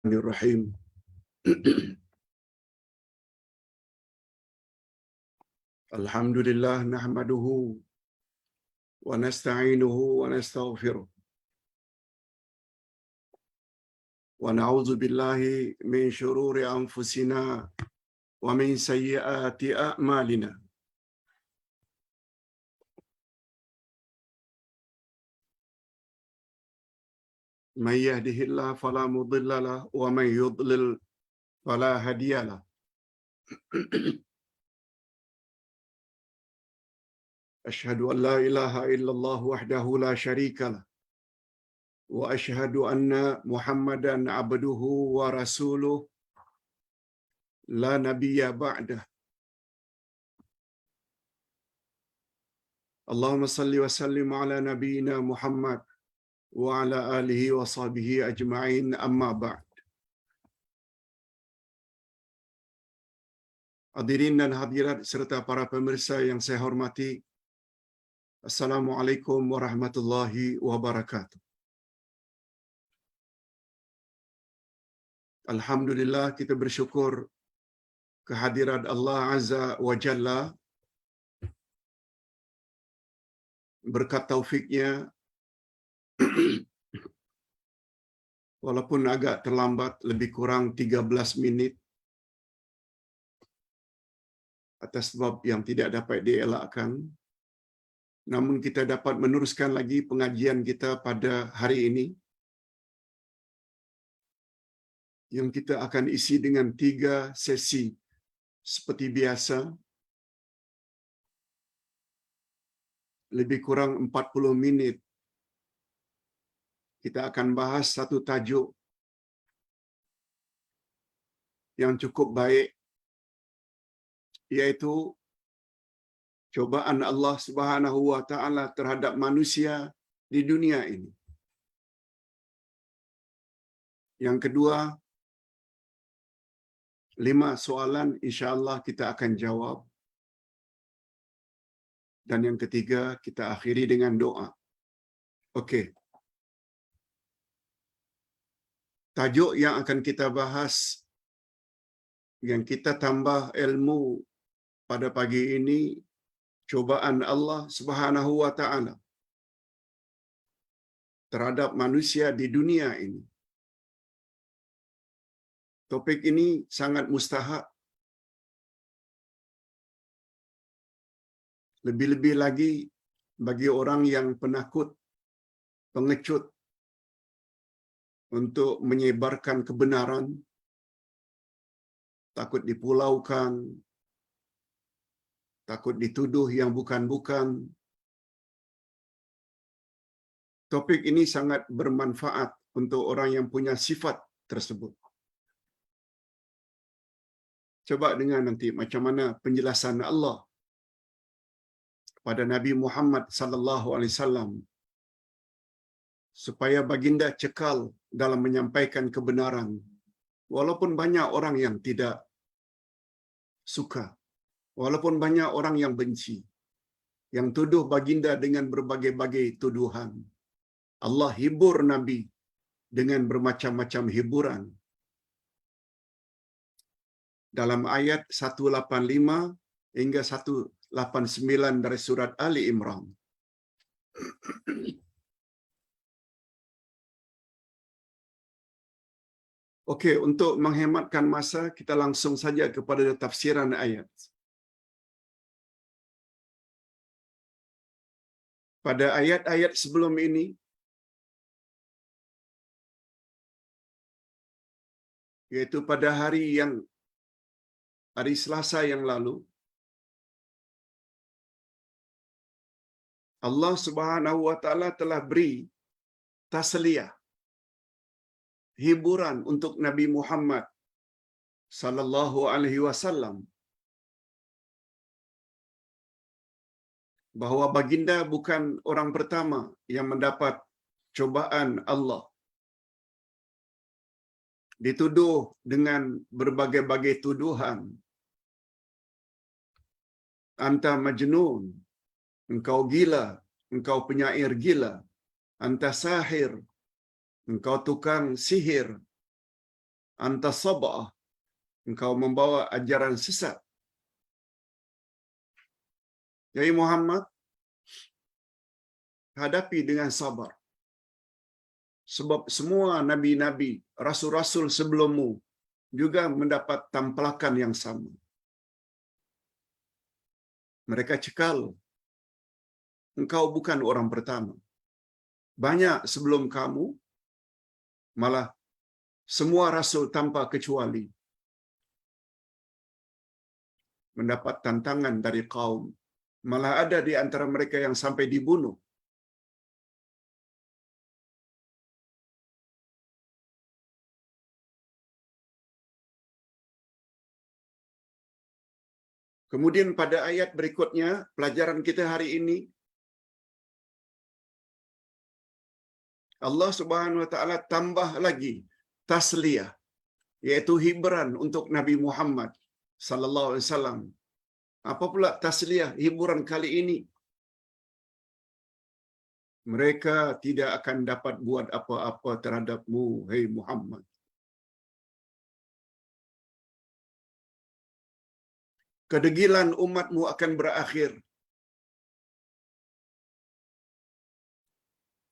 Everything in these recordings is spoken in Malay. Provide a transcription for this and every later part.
Bismillahirrahmanirrahim. Alhamdulillah nahmaduhu wa nasta'inuhu wa nastaghfiruh. Wa na'udzu billahi min shururi anfusina wa min sayyiati a'malina. Man yahdihillahu fala mudilla lahu wa man yudlil fala hadiya lahu. Asyhadu an la ilaha illallah wahdahu la syarika lah wa asyhadu anna Muhammadan abduhu wa rasuluh la nabiyya ba'dah. Allahumma salli wa sallim ala nabiyyina Muhammad wa ala alihi wa sahbihi ajma'in, amma ba'd. Hadirin dan hadirat serta para pemirsa yang saya hormati, Assalamualaikum warahmatullahi wabarakatuh. Alhamdulillah, kita bersyukur kehadirat Allah Azza wa Jalla. Berkat taufiknya, walaupun agak terlambat, lebih kurang 13 minit atas sebab yang tidak dapat dielakkan, namun kita dapat meneruskan lagi pengajian kita pada hari ini, yang kita akan isi dengan 3 sesi seperti biasa, lebih kurang 40 minit. Kita akan bahas satu tajuk yang cukup baik, yaitu cobaan Allah Subhanahu wa taala terhadap manusia di dunia ini. Yang kedua, 5 soalan insya-Allah kita akan jawab. Dan yang ketiga, kita akhiri dengan doa. Okey. Tajuk yang akan kita bahas, yang kita tambah ilmu pada pagi ini, cobaan Allah Subhanahu wa taala terhadap manusia di dunia ini. Topik ini sangat mustahak. Lebih-lebih lagi bagi orang yang penakut, pengecut untuk menyebarkan kebenaran, takut dipulaukan, takut dituduh yang bukan-bukan. Topik ini sangat bermanfaat untuk orang yang punya sifat tersebut. Coba dengar nanti macam mana penjelasan Allah pada Nabi Muhammad sallallahu alaihi wasallam supaya baginda cekal dalam menyampaikan kebenaran, walaupun banyak orang yang tidak suka, walaupun banyak orang yang benci, yang tuduh baginda dengan berbagai-bagai tuduhan. Allah hibur Nabi dengan bermacam-macam hiburan. Dalam ayat 185 hingga 189 dari surat Ali Imran. Okey, untuk menghematkan masa, kita langsung saja kepada tafsiran ayat. Pada ayat-ayat sebelum ini, yaitu pada hari Selasa yang lalu, Allah Subhanahu wa taala telah beri tasliyah, hiburan untuk Nabi Muhammad sallallahu alaihi wasallam, bahawa baginda bukan orang pertama yang mendapat cobaan Allah. Dituduh dengan berbagai-bagai tuduhan. Anta majnun, engkau gila, engkau penyair gila. Anta sahir, engkau tukang sihir. anta sab'ah, engkau membawa ajaran sesat. Jadi Muhammad, hadapi dengan sabar. Sebab semua nabi-nabi, rasul-rasul sebelummu juga mendapat tampalakan yang sama. Mereka cekal, engkau bukan orang pertama. Banyak sebelum kamu, malah semua rasul tanpa kecuali mendapat tantangan dari kaum. Malah ada di antara mereka yang sampai dibunuh. Kemudian pada ayat berikutnya, pelajaran kita hari ini, Allah Subhanahu wa taala tambah lagi tasliyah, yaitu hiburan untuk Nabi Muhammad sallallahu alaihi wasallam. Apa pula tasliyah hiburan kali ini? Mereka tidak akan dapat buat apa-apa terhadapmu, hai Muhammad. Kedegilan umatmu akan berakhir.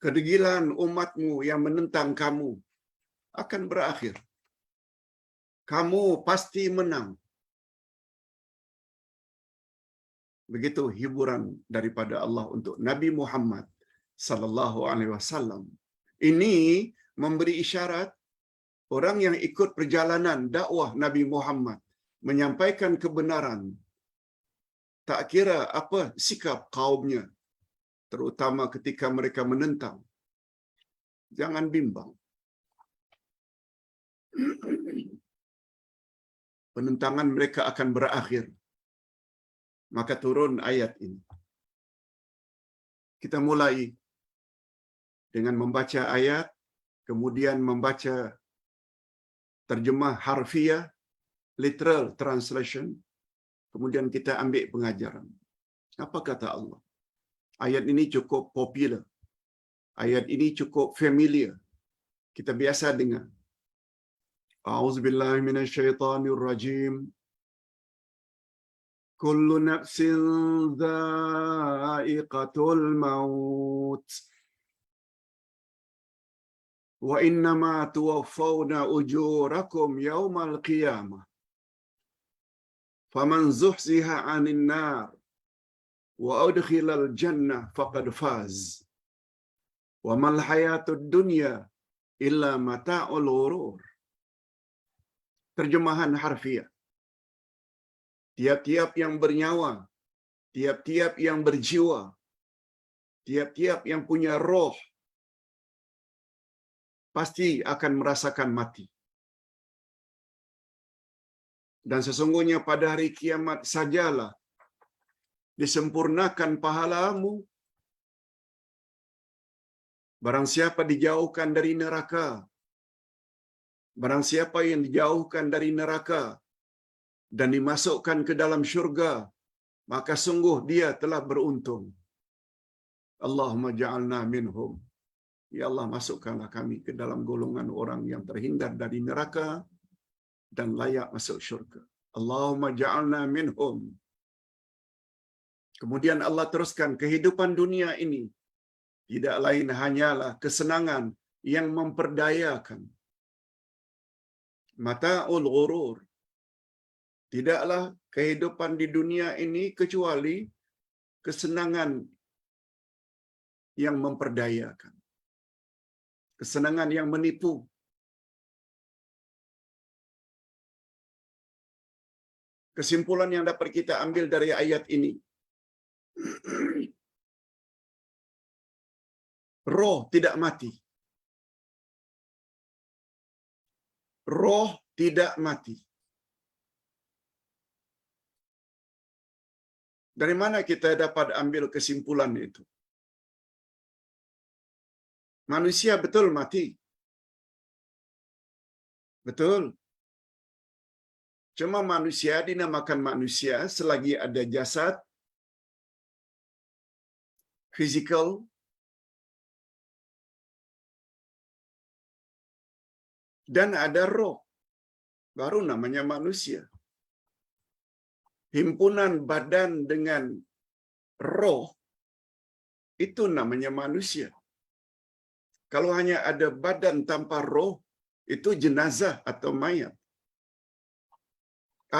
Kedegilan umatmu yang menentang kamu akan berakhir. Kamu pasti menang. Begitu hiburan daripada Allah untuk Nabi Muhammad sallallahu alaihi wasallam. Ini memberi isyarat orang yang ikut perjalanan dakwah Nabi Muhammad menyampaikan kebenaran, tak kira apa sikap kaumnya, terutama ketika mereka menentang. Jangan bimbang. Penentangan mereka akan berakhir. Maka turun ayat ini. Kita mulai dengan membaca ayat, kemudian membaca terjemah harfiah, literal translation, kemudian kita ambil pengajaran. Apa kata Allah? Ayat ini cukup popular. Ayat ini cukup familiar. Kita biasa dengar. A'udzubillahi minasyaitonirrajim. Kullu nafsin dha'iqatul maut. Wa innama tuwaffawna ujurakum yawmal qiyamah. Faman zuhziha 'anil nar wa udkhilal jannah faqad faz. Wa mal hayatud dunya illa mata'ul ghurur. Terjemahan harfiah. Tiap-tiap yang bernyawa, tiap-tiap yang berjiwa, tiap-tiap yang punya roh pasti akan merasakan mati. Dan sesungguhnya pada hari kiamat sajalah disempurnakan pahalamu. Barang siapa dijauhkan dari neraka, barang siapa yang dijauhkan dari neraka dan dimasukkan ke dalam syurga, maka sungguh dia telah beruntung. Allahumma ja'alna minhum. Ya Allah, masukkanlah kami ke dalam golongan orang yang terhindar dari neraka dan layak masuk syurga. Allahumma ja'alna minhum. Kemudian Allah teruskan, kehidupan dunia ini tidak lain hanyalah kesenangan yang memperdayakan. Mata'ul ghurur. Tidaklah kehidupan di dunia ini kecuali kesenangan yang memperdayakan. Kesenangan yang menipu. Kesimpulan yang dapat kita ambil dari ayat ini, roh tidak mati. Roh tidak mati. Dari mana kita dapat ambil kesimpulan itu? Manusia betul mati. Betul. Cuma manusia dinamakan manusia selagi ada jasad, fizikal, dan ada roh. baru namanya manusia. Himpunan badan dengan roh, itu namanya manusia. Kalau hanya ada badan tanpa roh, itu jenazah atau mayat.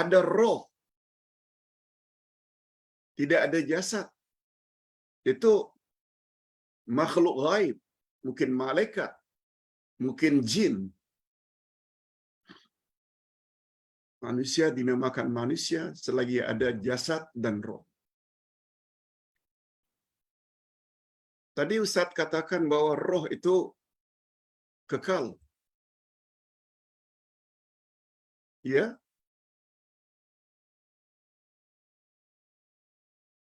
Ada roh, tidak ada jasad. Itu makhluk gaib, mungkin malaikat, mungkin jin. Manusia dinamakan manusia selagi ada jasad dan roh. Tadi Ustaz katakan bahwa roh itu kekal. Ya,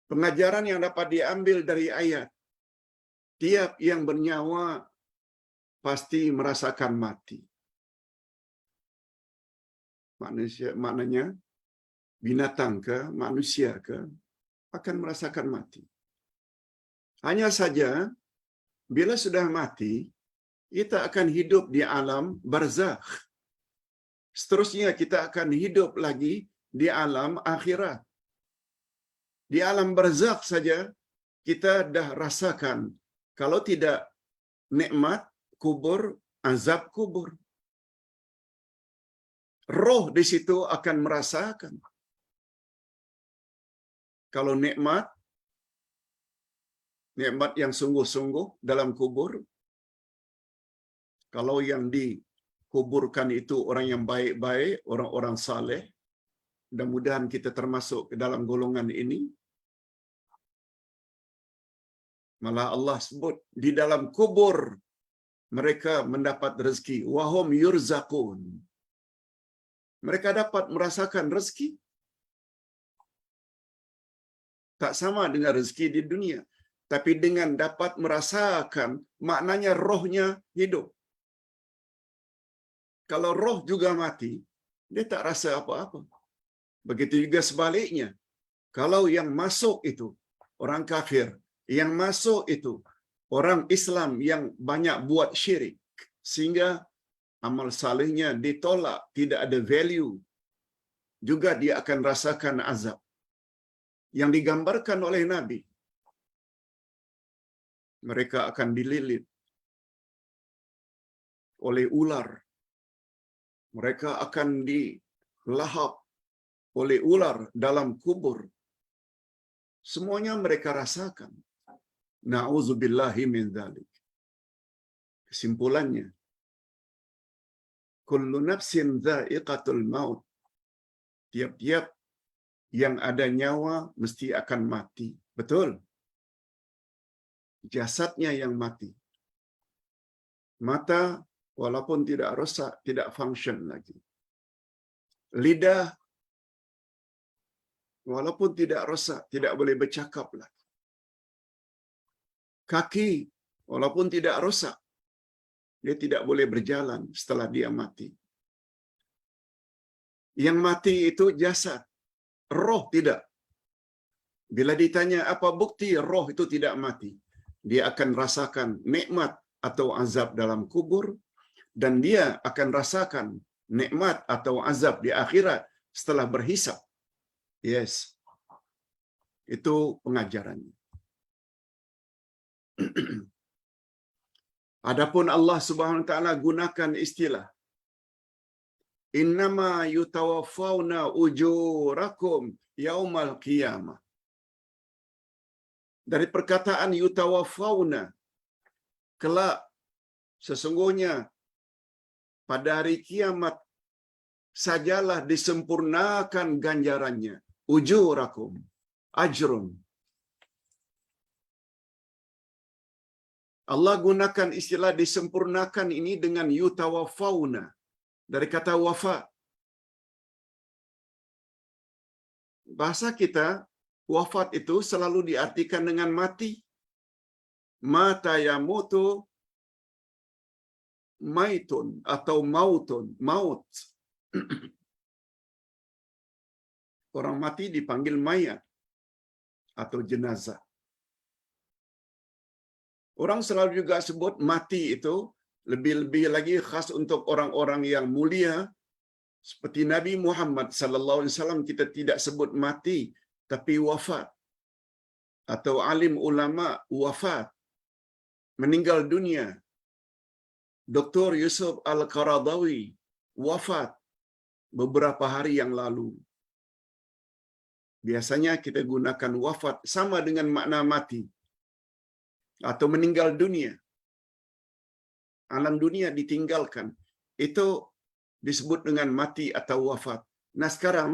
pengajaran yang dapat diambil dari ayat, tiap yang bernyawa pasti merasakan mati. Manusia, maknanya binatang ke manusia ke akan merasakan mati. Hanya saja bila sudah mati, kita akan hidup di alam barzakh. Seterusnya kita akan hidup lagi di alam akhirat. Di alam barzakh saja kita dah rasakan, kalau tidak nikmat kubur, azab kubur. Roh di situ akan merasakan. Kalau nikmat yang sungguh-sungguh dalam kubur, kalau yang dikuburkan itu orang yang baik-baik, orang-orang saleh, mudah-mudahan kita termasuk ke dalam golongan ini. Malah Allah sebut di dalam kubur mereka mendapat rezeki, wahum yurzaqun. Mereka dapat merasakan rezeki. Tak sama dengan rezeki di dunia, tapi dengan dapat merasakan, maknanya rohnya hidup. Kalau roh juga mati, dia tak rasa apa-apa. Begitu juga sebaliknya. Kalau yang masuk itu orang kafir, yang masuk itu orang Islam yang banyak buat syirik, sehingga amal salehnya ditolak, tidak ada value, juga dia akan rasakan azab. Yang digambarkan oleh Nabi, mereka akan dililit oleh ular. Mereka akan dilahap oleh ular dalam kubur. Semuanya mereka rasakan. Na'udzubillahi min dzalik. Kesimpulannya, kullu nafsin dha'iqatul maut. Tiap-tiap yang ada nyawa mesti akan mati. Betul. Jasadnya yang mati. Mata walaupun tidak rosak, tidak function lagi. Lidah walaupun tidak rosak, tidak boleh bercakap lagi. Kaki walaupun tidak rosak, dia tidak boleh berjalan setelah dia mati. Yang mati itu jasad, roh tidak. Bila ditanya apa bukti roh itu tidak mati, dia akan rasakan nikmat atau azab dalam kubur, dan dia akan rasakan nikmat atau azab di akhirat setelah berhisab. Yes. Itu pengajarannya. Adapun Allah Subhanahu wa taala gunakan istilah innama yutawaffawna ujurakum yaumal qiyamah. Dari perkataan yutawaffawna, kelak sesungguhnya pada hari kiamat sajalah disempurnakan ganjarannya. Ujurakum, ajrun. Allah gunakan istilah disempurnakan ini dengan yutawaffawna, dari kata wafa. Bahasa kita, wafat itu selalu diartikan dengan mati. Mata yamutu maitun atau mautun, maut. Orang mati dipanggil mayat atau jenazah. Orang selalu juga sebut mati itu lebih-lebih lagi khas untuk orang-orang yang mulia, Seperti Nabi Muhammad sallallahu alaihi wasallam, kita tidak sebut mati tapi wafat, atau alim ulama wafat, meninggal dunia. Dr. Yusuf Al-Qaradawi wafat beberapa hari yang lalu. Biasanya kita gunakan wafat sama dengan makna mati atau meninggal dunia. Alam dunia ditinggalkan. Itu disebut dengan mati atau wafat. Nah sekarang,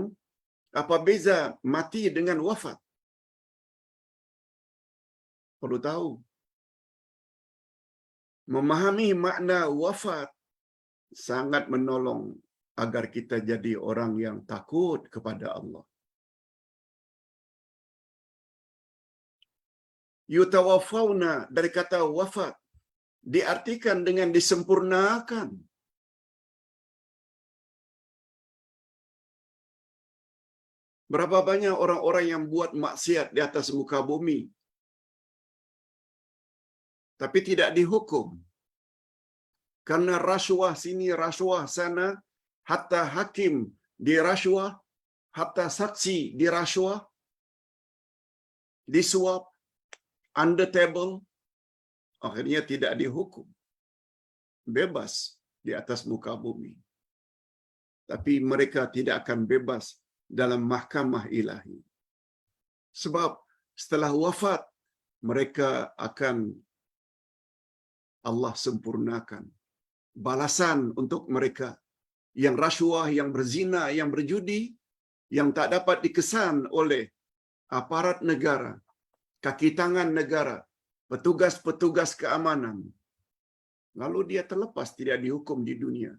apa beza mati dengan wafat? Perlu tahu. Memahami makna wafat sangat menolong agar kita jadi orang yang takut kepada Allah. Yutawaffawna dari kata wafat diartikan dengan disempurnakan. Berapa banyak orang-orang yang buat maksiat di atas muka bumi tapi tidak dihukum karena rasuah sini rasuah sana, hatta hakim dirasuah, hatta saksi dirasuah, disuap, under table, akhirnya tidak dihukum, bebas di atas muka bumi. Tapi mereka tidak akan bebas dalam mahkamah ilahi. Sebab setelah wafat, mereka akan Allah sempurnakan balasan untuk mereka yang rasuah, yang berzina, yang berjudi, yang tak dapat dikesan oleh aparat negara, kaki tangan negara, petugas-petugas keamanan. Lalu dia terlepas, tidak dihukum di dunia.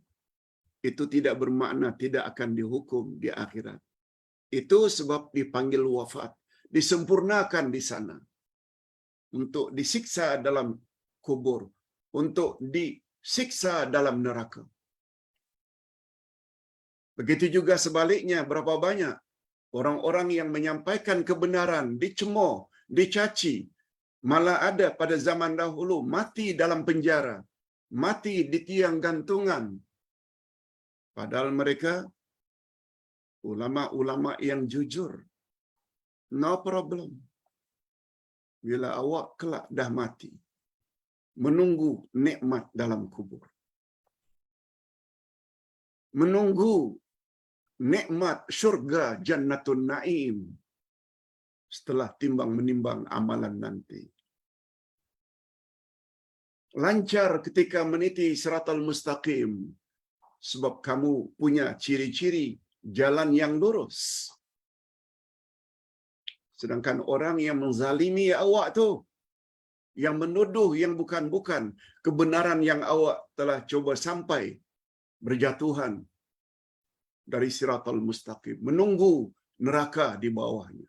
Itu tidak bermakna tidak akan dihukum di akhirat. Itu sebab dipanggil wafat, disempurnakan di sana untuk disiksa dalam kubur, untuk disiksa dalam neraka. Begitu juga sebaliknya, berapa banyak orang-orang yang menyampaikan kebenaran dicemooh, dicaci, malah ada pada zaman dahulu mati dalam penjara, mati di tiang gantungan. Padahal mereka ulama-ulama yang jujur. No problem. Bila awak kelak dah mati, menunggu nikmat dalam kubur, menunggu nikmat syurga Jannatun Naim setelah timbang menimbang amalan nanti. Lancar ketika meniti siratal mustaqim sebab kamu punya ciri-ciri jalan yang lurus. Sedangkan orang yang menzalimi awak tu, yang menuduh yang bukan-bukan, kebenaran yang awak telah coba sampai, berjatuhan dari siratal mustaqim, menunggu neraka di bawahnya.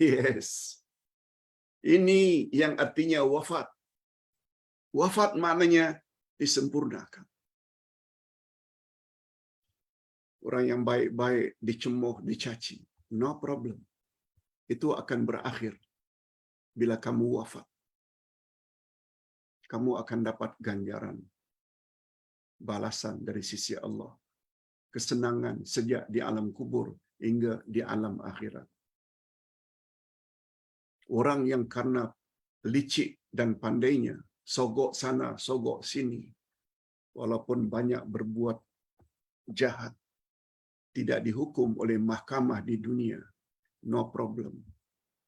Yes. Ini yang artinya wafat. Wafat maknanya disempurnakan. Orang yang baik-baik dicemooh, dicaci, no problem. Itu akan berakhir bila kamu wafat. Kamu akan dapat ganjaran, balasan dari sisi Allah, kesenangan sejak di alam kubur hingga di alam akhirat. Orang yang karena licik dan pandainya, sogok sana, sogok sini, walaupun banyak berbuat jahat, tidak dihukum oleh mahkamah di dunia, no problem.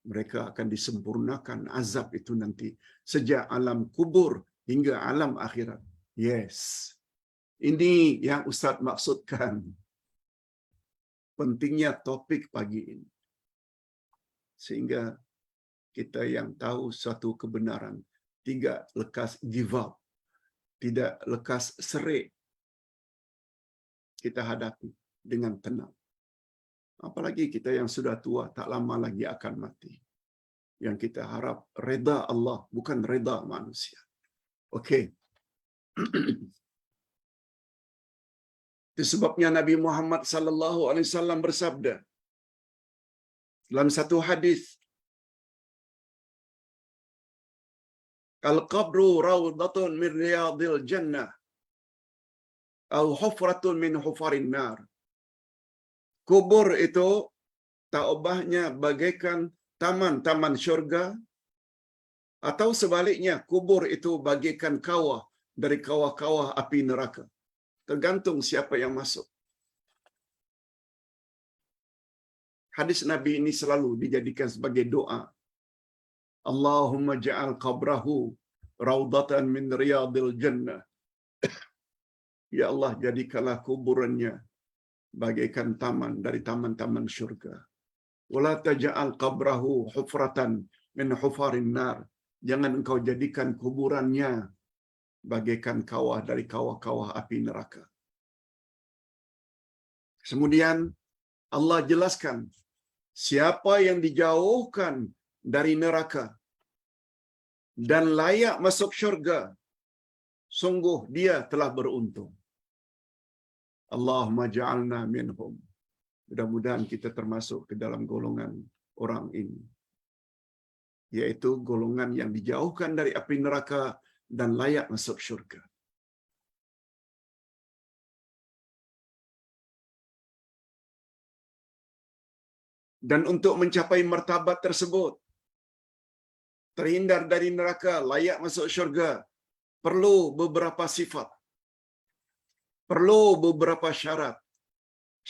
Mereka akan disempurnakan azab itu nanti sejak alam kubur hingga alam akhirat. Yes. Ini yang Ustaz maksudkan. Pentingnya topik pagi ini. Sehingga kita yang tahu suatu kebenaran tidak lekas give up, tidak lekas serik, kita hadapi dengan tenang. Apalagi kita yang sudah tua, tak lama lagi akan mati. Yang kita harap reda Allah, bukan reda manusia. Okey. Itu sebabnya Nabi Muhammad sallallahu alaihi wasallam bersabda dalam satu hadis, al-qabru rawdatun min riyadil jannah atau hufratun min hufarin nar. kubur itu taubahnya bagaikan taman-taman syurga, atau sebaliknya kubur itu bagaikan kawah dari kawah-kawah api neraka. Tergantung siapa yang masuk. Hadis Nabi ini selalu dijadikan sebagai doa. Allahumma ja'al qabrahu raudatan min riyadil jannah. Ya Allah, jadikanlah kuburannya bagaikan taman dari taman-taman syurga. Wala taj'al qabrahu hufratan min hufarin nar. Jangan engkau jadikan kuburannya bagaikan kawah dari kawah-kawah api neraka. Kemudian Allah jelaskan siapa yang dijauhkan dari neraka dan layak masuk syurga, sungguh dia telah beruntung. Allahumma ja'alna minhum. Mudah-mudahan kita termasuk ke dalam golongan orang ini, yaitu golongan yang dijauhkan dari api neraka dan layak masuk syurga. Dan untuk mencapai martabat tersebut, terhindar dari neraka, layak masuk syurga, perlu beberapa sifat, perlu beberapa syarat.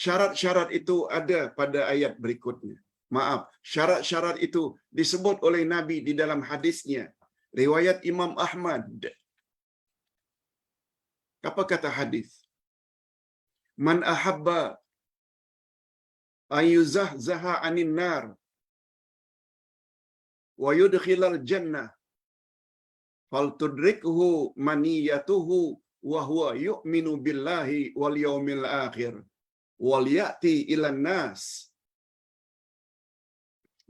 Syarat-syarat itu ada pada ayat berikutnya. Maaf, syarat-syarat itu disebut oleh Nabi di dalam hadisnya. Riwayat Imam Ahmad. Apa kata hadis? Man ahabba ayyuzahzaha 'anil nar wa yudkhilal jannah faltudrikhu maniyatuhu wa huwa yu'minu billahi wal yawmil akhir wal ya'ti ilan nas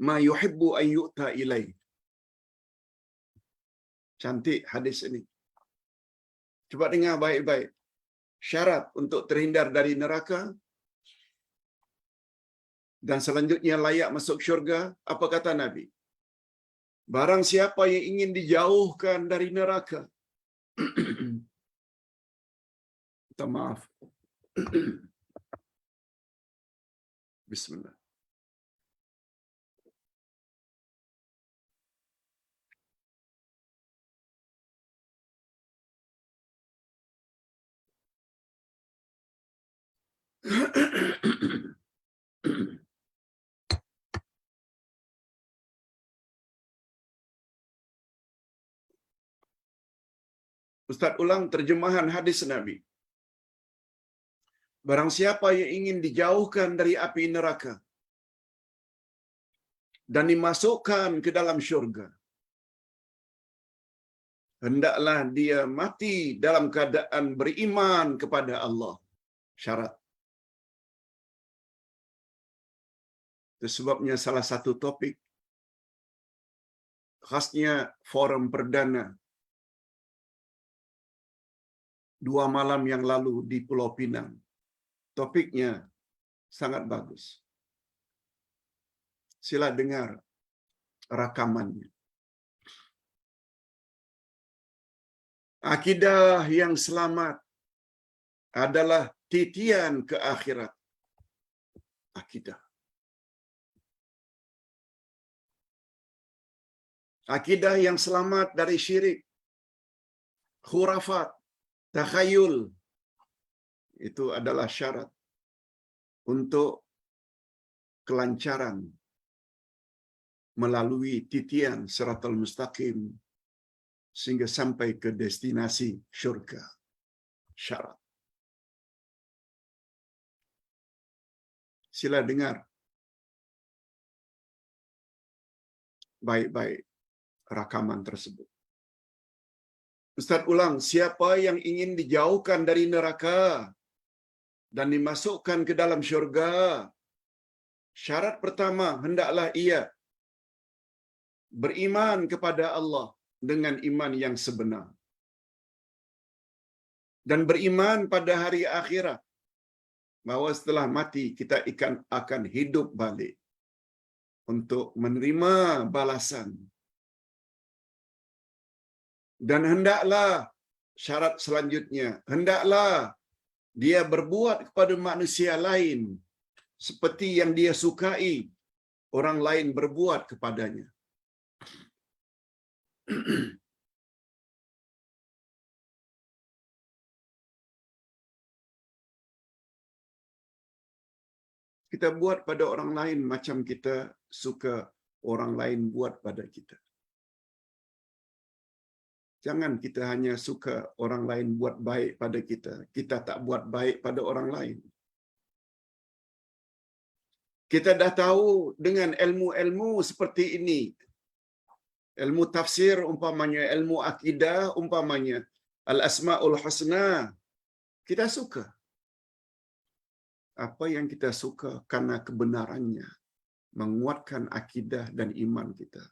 ma yuhibbu an yu'ta ilaih. Cantik hadis ini. Coba dengar baik-baik. Syarat untuk terhindar dari neraka dan selanjutnya layak masuk syurga, apa kata Nabi? Barang siapa yang ingin dijauhkan dari neraka. Minta maaf. Bismillah. Ustaz ulang terjemahan hadis Nabi. Barang siapa yang ingin dijauhkan dari api neraka dan dimasukkan ke dalam syurga, hendaklah dia mati dalam keadaan beriman kepada Allah. Syarat. Itu sebabnya salah satu topik khasnya forum perdana 2 malam yang lalu di Pulau Pinang. Topiknya sangat bagus. Sila dengar rakamannya. Akidah yang selamat adalah titian ke akhirat. Akidah. Akidah yang selamat dari syirik, khurafat, takhayul. Itu adalah syarat untuk kelancaran melalui titian siratal mustaqim sehingga sampai ke destinasi syurga. Syarat. Sila dengar baik-baik rakaman tersebut. Ustaz ulang, siapa yang ingin dijauhkan dari neraka dan dimasukkan ke dalam syurga, syarat pertama, hendaklah ia beriman kepada Allah dengan iman yang sebenar. Dan beriman pada hari akhirat, bahwa setelah mati kita akan hidup balik untuk menerima balasan. Dan hendaklah syarat selanjutnya, hendaklah dia berbuat kepada manusia lain seperti yang dia sukai orang lain berbuat kepadanya. Kita buat pada orang lain macam kita suka orang lain buat pada kita. Jangan kita hanya suka orang lain buat baik pada kita, kita tak buat baik pada orang lain. Kita dah tahu dengan ilmu-ilmu seperti ini, ilmu tafsir umpamanya, ilmu akidah umpamanya, al-asma'ul husna, kita suka. Apa yang kita suka karena kebenarannya, menguatkan akidah dan iman kita.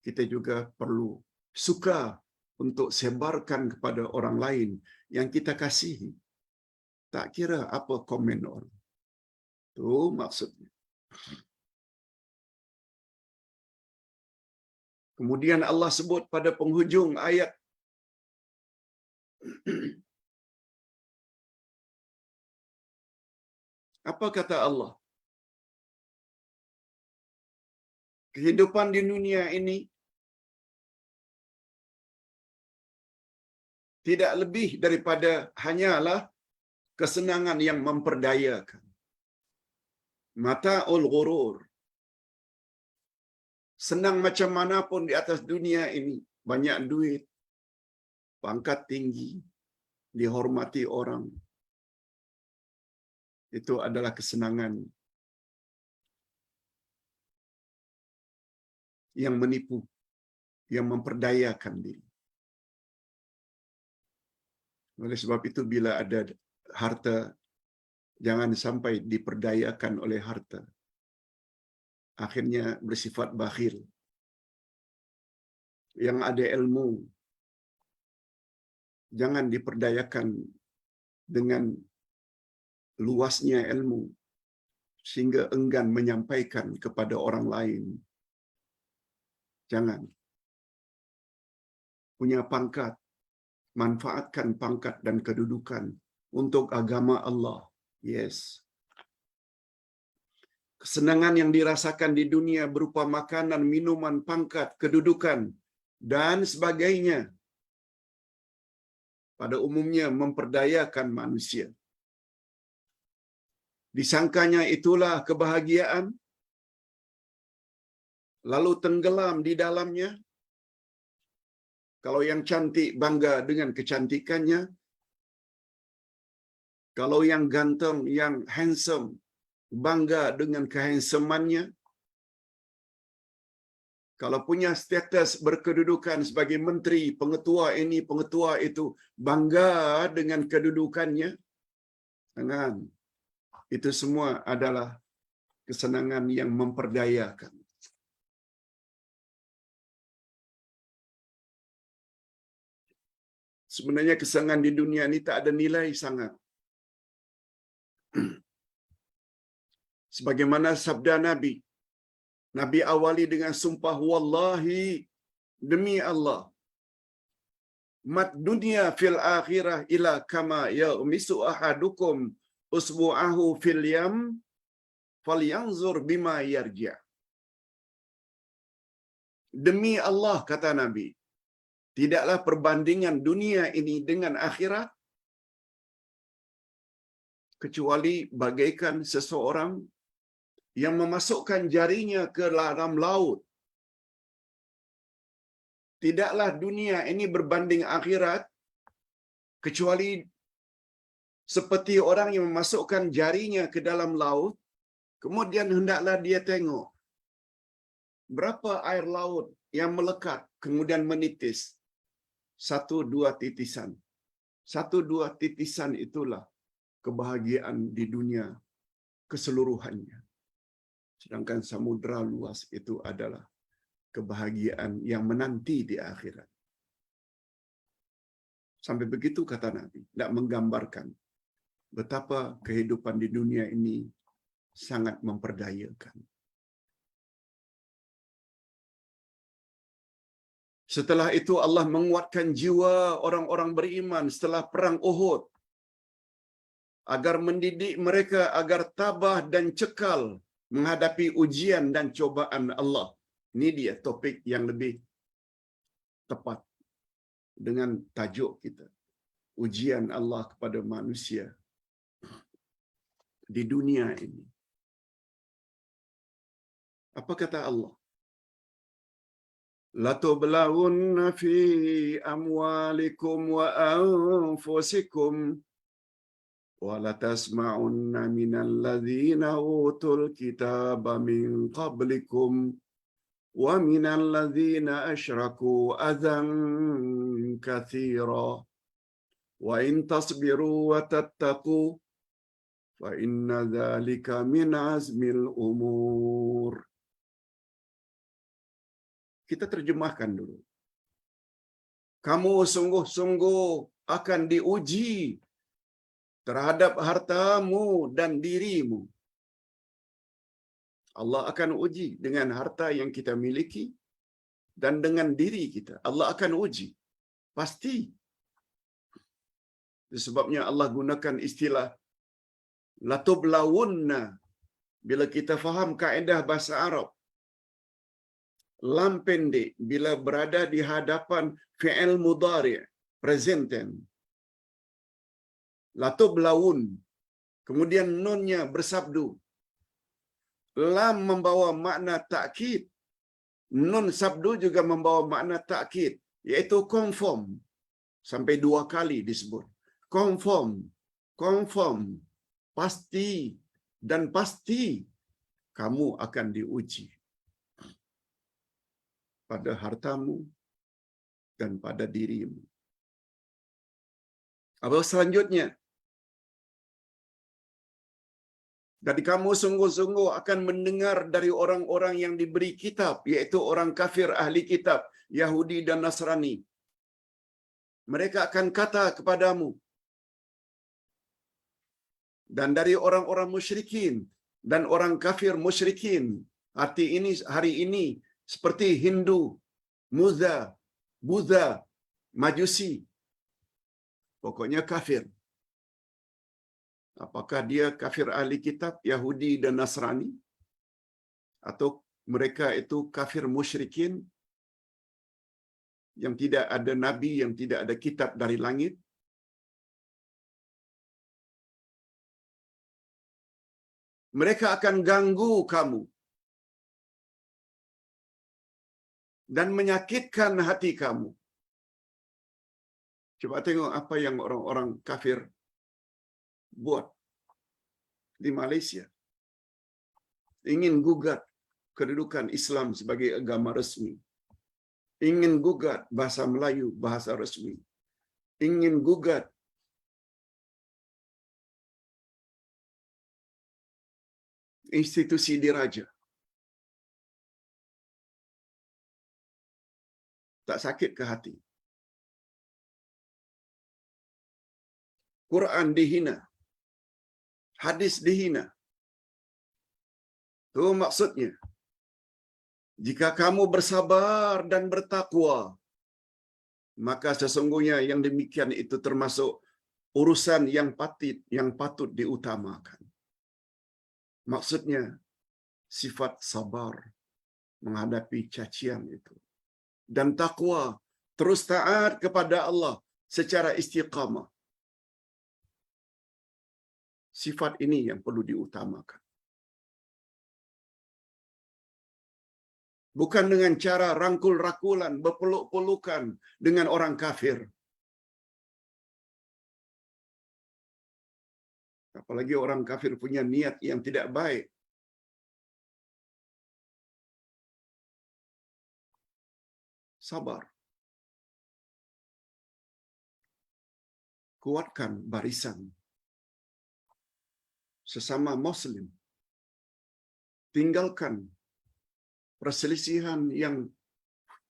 Kita juga perlu suka untuk sebarkan kepada orang lain yang kita kasihi. Tak kira apa komen orang. Itu maksudnya. Kemudian Allah sebut pada penghujung ayat apa kata Allah? Kehidupan di dunia ini tidak lebih daripada hanyalah kesenangan yang memperdayakan. Mata'ul ghurur. Senang macam mana pun di atas dunia ini, banyak duit, pangkat tinggi, dihormati orang. Itu adalah kesenangan yang menipu, yang memperdayakan diri. Oleh sebab itu bila ada harta, jangan sampai diperdayakan oleh harta. Akhirnya bersifat bakhil. Yang ada ilmu, jangan diperdayakan dengan luasnya ilmu sehingga enggan menyampaikan kepada orang lain. Jangan. Punya pangkat, manfaatkan pangkat dan kedudukan untuk agama Allah. Yes. Kesenangan yang dirasakan di dunia berupa makanan, minuman, pangkat, kedudukan, dan sebagainya pada umumnya memperdayakan manusia. Disangkanya itulah kebahagiaan, lalu tenggelam di dalamnya. Kalau yang cantik bangga dengan kecantikannya, kalau yang ganteng, yang handsome bangga dengan kehandsomannya, kalau punya status berkedudukan sebagai menteri, pengetua ini, pengetua itu, bangga dengan kedudukannya. Jangan. Itu semua adalah kesenangan yang memperdayakan. Sebenarnya kesenangan di dunia ini tak ada nilai sangat. Sebagaimana sabda Nabi, Nabi awali dengan sumpah wallahi, demi Allah, mat dunia fil akhirah ila kama ya'misu ahadukum usbu'ahu fil yam falyanzur bima yarji'. Demi Allah, kata Nabi, tidaklah perbandingan dunia ini dengan akhirat kecuali bagaikan seseorang yang memasukkan jarinya ke dalam laut. Tidaklah dunia ini berbanding akhirat kecuali seperti orang yang memasukkan jarinya ke dalam laut, kemudian hendaklah dia tengok berapa air laut yang melekat kemudian menitis. 1-2 titisan. 1-2 titisan itulah kebahagiaan di dunia keseluruhannya. Sedangkan samudra luas itu adalah kebahagiaan yang menanti di akhirat. Sampai begitu kata Nabi, tidak menggambarkan betapa kehidupan di dunia ini sangat memperdayakan. Setelah itu Allah menguatkan jiwa orang-orang beriman setelah perang Uhud. agar mendidik mereka agar tabah dan cekal menghadapi ujian dan cobaan Allah. Ini dia topik yang lebih tepat dengan tajuk kita. Ujian Allah kepada manusia di dunia ini. Apa kata Allah? Latublawunna fi amwalikum wa anfusikum wa latasma'unna minal ladzina utul kitaba min qablikum wa minal ladzina asyraku adzan katsira wa in tasbiru wa tattaqu fa inna dzalika min azmil umur. Kita terjemahkan dulu. Kamu sungguh-sungguh akan diuji terhadap hartamu dan dirimu. Allah akan uji dengan harta yang kita miliki dan dengan diri kita. Allah akan uji. Pasti. Sebabnya Allah gunakan istilah latublawunna. Bila kita faham kaedah bahasa Arab, lam pendek bila berada di hadapan fi'il mudhari' present tense. Latublawun. Kemudian nunnya bersabdu. Lam membawa makna takkid. Nun sabdu juga membawa makna takkid, iaitu confirm. Sampai 2 kali disebut. Confirm, confirm, pasti dan pasti kamu akan diuji pada hartamu dan pada dirimu. Apa selanjutnya? Jadi kamu sungguh-sungguh akan mendengar dari orang-orang yang diberi kitab, iaitu orang kafir ahli kitab, Yahudi dan Nasrani. Mereka akan kata kepadamu, dan dari orang-orang musyrikin dan orang kafir musyrikin, arti ini hari ini seperti Hindu, Buddha, Majusi, pokoknya kafir. Apakah dia kafir ahli kitab, Yahudi dan Nasrani? Atau mereka itu kafir musyrikin yang tidak ada nabi, yang tidak ada kitab dari langit? Mereka akan ganggu kamu dan menyakitkan hati kamu. Coba tengok apa yang orang-orang kafir buat di Malaysia. Ingin gugat kedudukan Islam sebagai agama resmi. Ingin gugat bahasa Melayu bahasa resmi. Ingin gugat institusi diraja. Tak sakit ke hati? Quran dihina. Hadis dihina. Itu maksudnya. Jika kamu bersabar dan bertakwa, maka sesungguhnya yang demikian itu termasuk urusan yang patut diutamakan. Maksudnya, sifat sabar menghadapi cacian itu. Dan takwa, terus taat kepada Allah secara istiqamah. Sifat ini yang perlu diutamakan. Bukan dengan cara rangkul-rakulan, berpeluk-pelukan dengan orang kafir. Apalagi orang kafir punya niat yang tidak baik. Sabar. Kuatkan barisan sesama Muslim. Tinggalkan perselisihan yang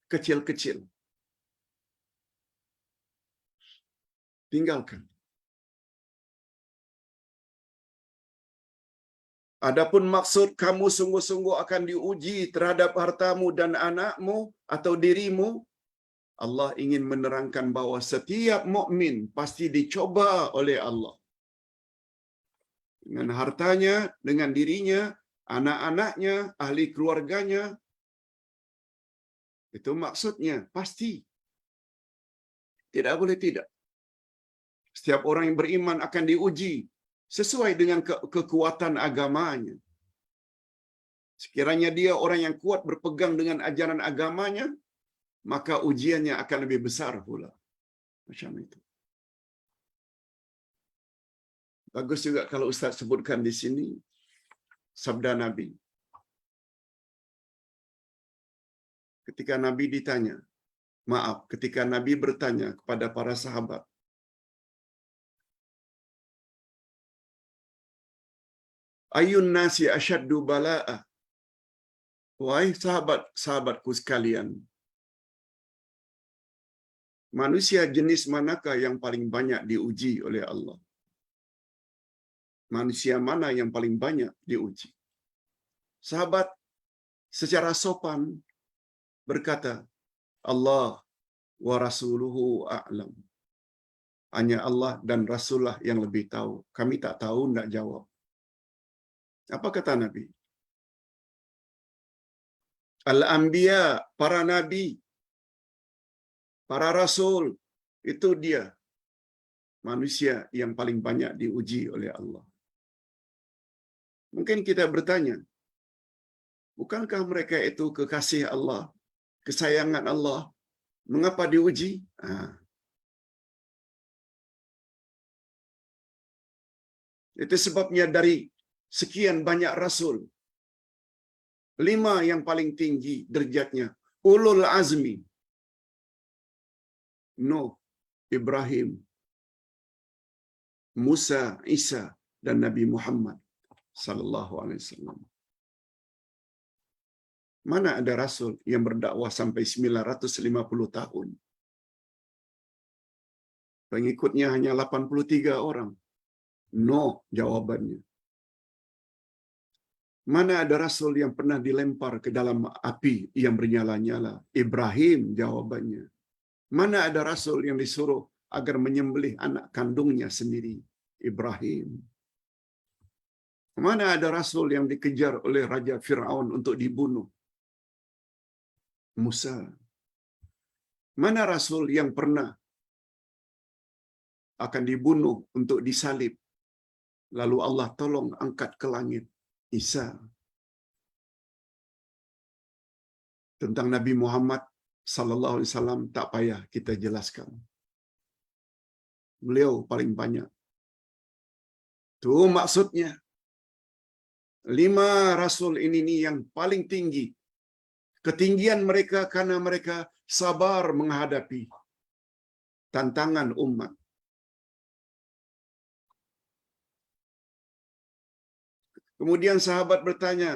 kecil-kecil. Tinggalkan. Adapun maksud kamu sungguh-sungguh akan diuji terhadap hartamu dan anakmu atau dirimu, Allah ingin menerangkan bahawa setiap mukmin pasti dicoba oleh Allah. dengan hartanya, dengan dirinya, anak-anaknya, ahli keluarganya. Itu maksudnya, pasti. Tidak boleh tidak. Setiap orang yang beriman akan diuji sesuai dengan kekuatan agamanya. Sekiranya dia orang yang kuat berpegang dengan ajaran agamanya, maka ujiannya akan lebih besar pula. Macam itu. Bagus juga kalau Ustaz sebutkan di sini sabda Nabi. Ketika Nabi ditanya, ketika Nabi bertanya kepada para sahabat, Ayun nasi asyaddu bala'ah. Wahai sahabat-sahabatku sekalian, manusia jenis manakah yang paling banyak diuji oleh Allah? Manusia mana yang paling banyak diuji? Sahabat secara sopan berkata, Allah wa rasuluhu a'lam. Hanya Allah dan Rasulullah yang lebih tahu. Kami tak tahu, nak jawab. Apa kata Nabi? Al-Anbiya, para Nabi, para Rasul, itu dia manusia yang paling banyak diuji oleh Allah. Mungkin kita bertanya, bukankah mereka itu kekasih Allah, kesayangan Allah, mengapa diuji? Itu sebabnya dari sekian banyak Rasul, 5 yang paling tinggi derajatnya, ulul azmi, Nuh, Ibrahim, Musa, Isa, dan Nabi Muhammad sallallahu alaihi wasallam. Mana ada rasul yang berdakwah sampai 950 tahun? Pengikutnya hanya 83 orang. No, jawabannya. Mana ada rasul yang pernah dilempar ke dalam api yang bernyala-nyala? Ibrahim, jawabannya. Mana ada rasul yang disuruh agar menyembelih anak kandungnya sendiri? Ibrahim. Mana ada rasul yang dikejar oleh Raja Fir'aun untuk dibunuh? Musa. Mana rasul yang pernah akan dibunuh untuk disalib, lalu Allah tolong angkat ke langit? Isa. Tentang Nabi Muhammad sallallahu alaihi wasallam tak payah kita jelaskan. Beliau paling banyak. Itu maksudnya 5 rasul ini yang paling tinggi. Ketinggian mereka karena mereka sabar menghadapi tantangan umat. Kemudian sahabat bertanya,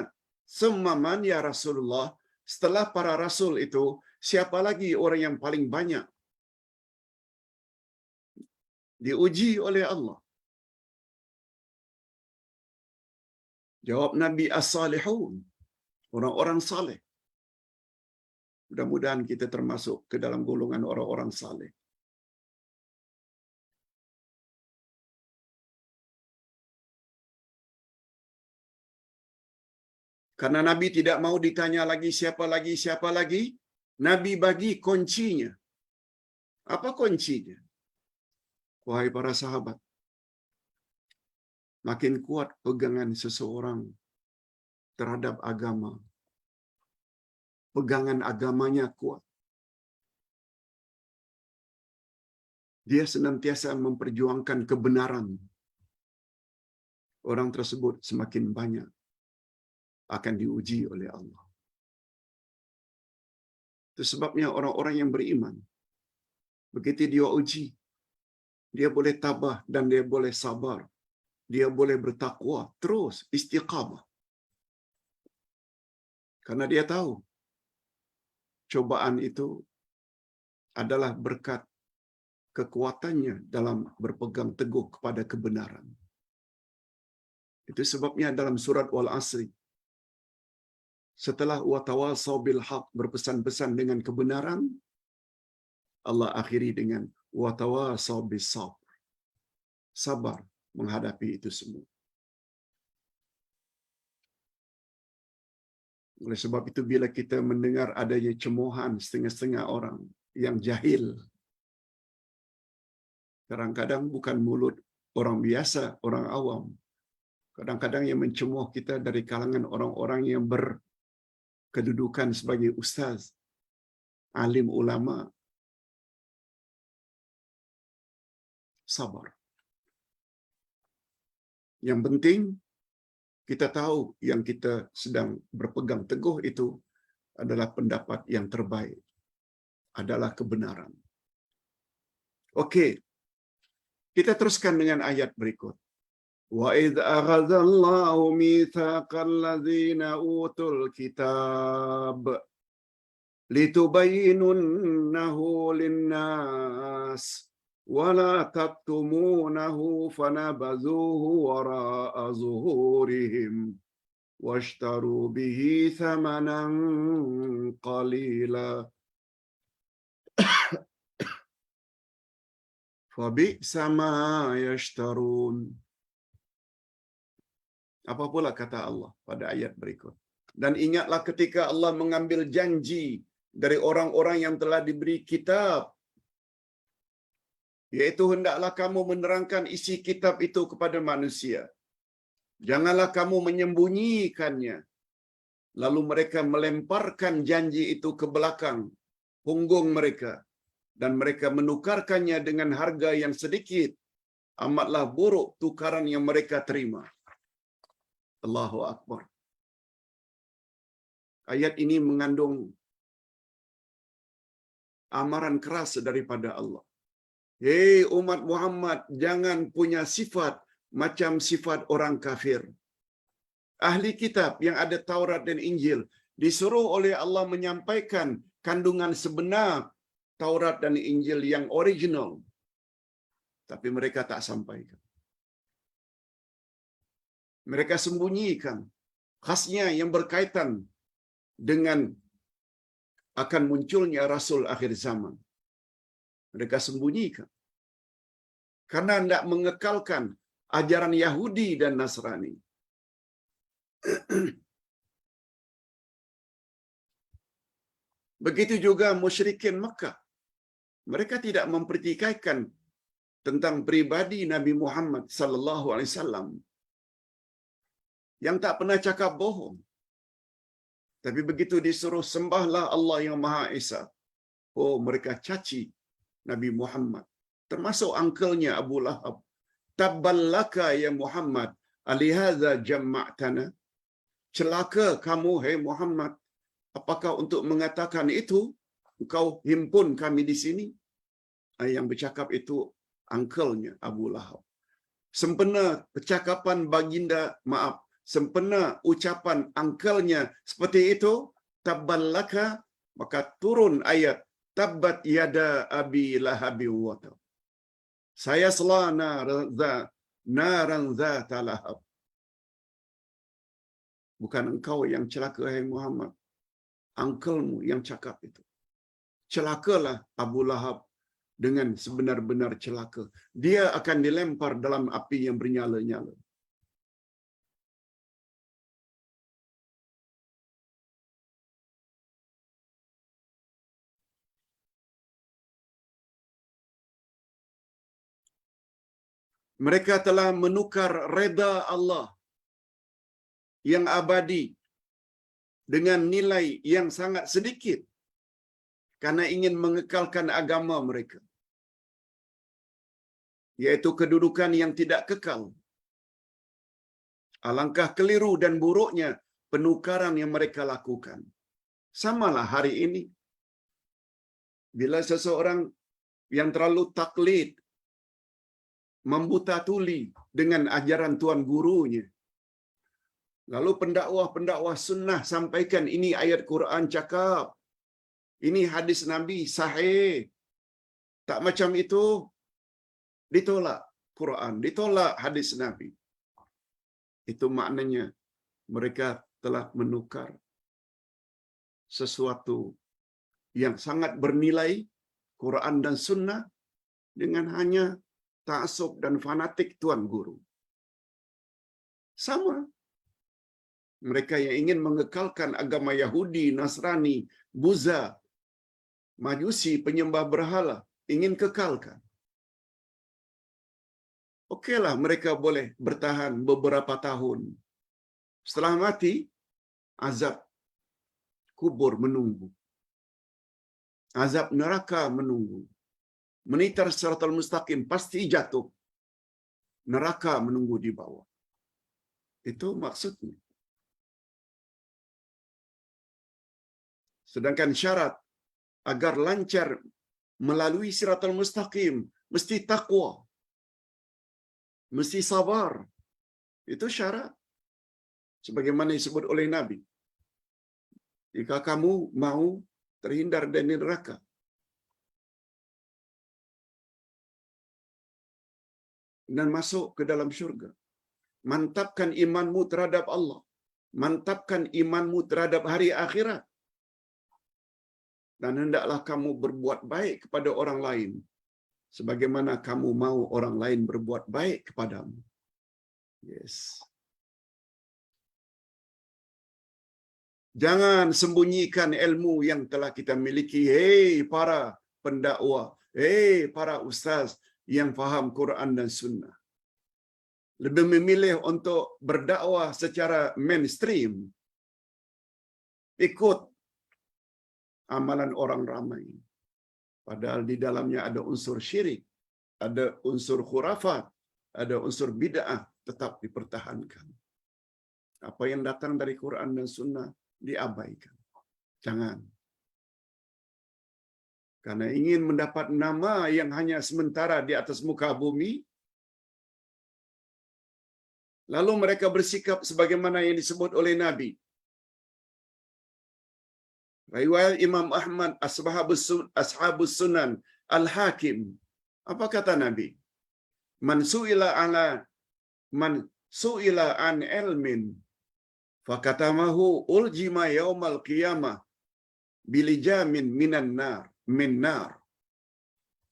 "Summan ya Rasulullah?" Setelah para rasul itu, siapa lagi orang yang paling banyak diuji oleh Allah? Jawab Nabi, as-salihun, orang-orang saleh. Mudah-mudahan kita termasuk ke dalam golongan orang-orang saleh. Karena Nabi tidak mau ditanya lagi, siapa lagi, Nabi bagi kuncinya. Apa kuncinya? Wahai para sahabat, makin kuat pegangan seseorang terhadap agama, pegangan agamanya kuat, dia senantiasa memperjuangkan kebenaran, orang tersebut semakin banyak akan diuji oleh Allah. Itu sebabnya orang-orang yang beriman, begitu dia uji, dia boleh tabah dan dia boleh sabar. Dia boleh bertakwa, terus istiqamah. Karena dia tahu, cobaan itu adalah berkat kekuatannya dalam berpegang teguh kepada kebenaran. Itu sebabnya dalam surat Wal-Asri, setelah watawasau bil haq, berpesan-pesan dengan kebenaran, Allah akhiri dengan watawasau bis sabr, sabar menghadapi itu semua. Oleh sebab itu bila kita mendengar adanya cemohan setengah-setengah orang yang jahil, kadang-kadang bukan mulut orang biasa, orang awam. Kadang-kadang yang mencemoh kita dari kalangan orang-orang yang berkedudukan sebagai ustaz, alim ulama. Sabar. Yang penting kita tahu yang kita sedang berpegang teguh itu adalah pendapat yang terbaik, adalah kebenaran. Okey, kita teruskan dengan ayat berikut. Wa idz akhadallahu mitsaqal ladzina utul kitab litubayyinunnahu lin-nas wa la taktumunahu fanabadhuhu wara'a zuhurihim washtaru bihi thamanan qalila fabi'sa ma yashtarun. Apa pula kata Allah pada ayat berikut? Dan ingatlah ketika Allah mengambil janji dari orang-orang yang telah diberi kitab, yaitu hendaklah kamu menerangkan isi kitab itu kepada manusia. Janganlah kamu menyembunyikannya. Lalu mereka melemparkan janji itu ke belakang punggung mereka dan mereka menukarkannya dengan harga yang sedikit. Amatlah buruk tukaran yang mereka terima. Allahu Akbar. Ayat ini mengandung amaran keras daripada Allah. Hei umat Muhammad, jangan punya sifat macam sifat orang kafir. Ahli kitab yang ada Taurat dan Injil disuruh oleh Allah menyampaikan kandungan sebenar Taurat dan Injil yang original. Tapi mereka tak sampaikan. Mereka sembunyikan khasnya yang berkaitan dengan akan munculnya Rasul akhir zaman. Mereka sembunyikan. Karena hendak mengekalkan ajaran Yahudi dan Nasrani. Begitu juga musyrikin Makkah. Mereka tidak mempertikaikan tentang pribadi Nabi Muhammad sallallahu alaihi wasallam yang tak pernah cakap bohong. Tapi begitu disuruh sembahlah Allah yang Maha Esa, oh mereka caci Nabi Muhammad. Termasuk angkelnya Abu Lahab. Tabballaka ya Muhammad, alihadza jamma'tana. Celaka kamu, hai Muhammad. Apakah untuk mengatakan itu, engkau himpun kami di sini? Yang bercakap itu angkelnya Abu Lahab. Sempena percakapan baginda, sempena ucapan angkelnya seperti itu, tabballaka, maka turun ayat tabbat yada abi lahabi wa tab. Saya selana naran zata lahab. Bukan engkau yang celaka, hai Muhammad. Angkelmu yang cakap itu. Celakalah Abu Lahab dengan sebenar-benar celaka. Dia akan dilempar dalam api yang bernyala-nyala. Mereka telah menukar reda Allah yang abadi dengan nilai yang sangat sedikit karena ingin mengekalkan agama mereka, yaitu kedudukan yang tidak kekal. Alangkah keliru dan buruknya penukaran yang mereka lakukan. Samalah hari ini. Bila seseorang yang terlalu taklid, membuta tuli dengan ajaran tuan gurunya, lalu pendakwah-pendakwah sunnah sampaikan ini ayat Quran cakap, ini hadis Nabi sahih. Tak macam itu, ditolak Quran, ditolak hadis Nabi. Itu maknanya mereka telah menukar sesuatu yang sangat bernilai, Quran dan sunnah, dengan hanya ta'assub dan fanatik tuan guru. Sama. Mereka yang ingin mengekalkan agama Yahudi, Nasrani, Buddha, Majusi, penyembah berhala, ingin kekalkan. Okeylah, mereka boleh bertahan beberapa tahun. Setelah mati, azab kubur menunggu. Azab neraka menunggu. Menitar siratal mustaqim pasti jatuh. Neraka menunggu di bawah. Itu maksudnya. Sedangkan syarat agar lancar melalui siratal mustaqim mesti takwa, mesti sabar. Itu syarat. Sebagaimana disebut oleh Nabi. Jika kamu mau terhindar dari neraka, dan masuk ke dalam syurga, mantapkan imanmu terhadap Allah, mantapkan imanmu terhadap hari akhirat, dan hendaklah kamu berbuat baik kepada orang lain, sebagaimana kamu mau orang lain berbuat baik kepadamu. Yes. Jangan sembunyikan ilmu yang telah kita miliki. Hei para pendakwah, hei para ustaz yang faham Quran dan Sunnah. Lebih memilih untuk berdakwah secara mainstream, ikut amalan orang ramai. Padahal di dalamnya ada unsur syirik, ada unsur khurafat, ada unsur bid'ah, tetap dipertahankan. Apa yang datang dari Quran dan Sunnah diabaikan. Jangan. Karena ingin mendapat nama yang hanya sementara di atas muka bumi, lalu mereka bersikap sebagaimana yang disebut oleh Nabi. Riwayat Imam Ahmad, Ashabus Sunan, Al-Hakim. Apa kata Nabi? Man su'ila an ilmin fakatamahu uljima yaumal qiyamah bilijamin min nar.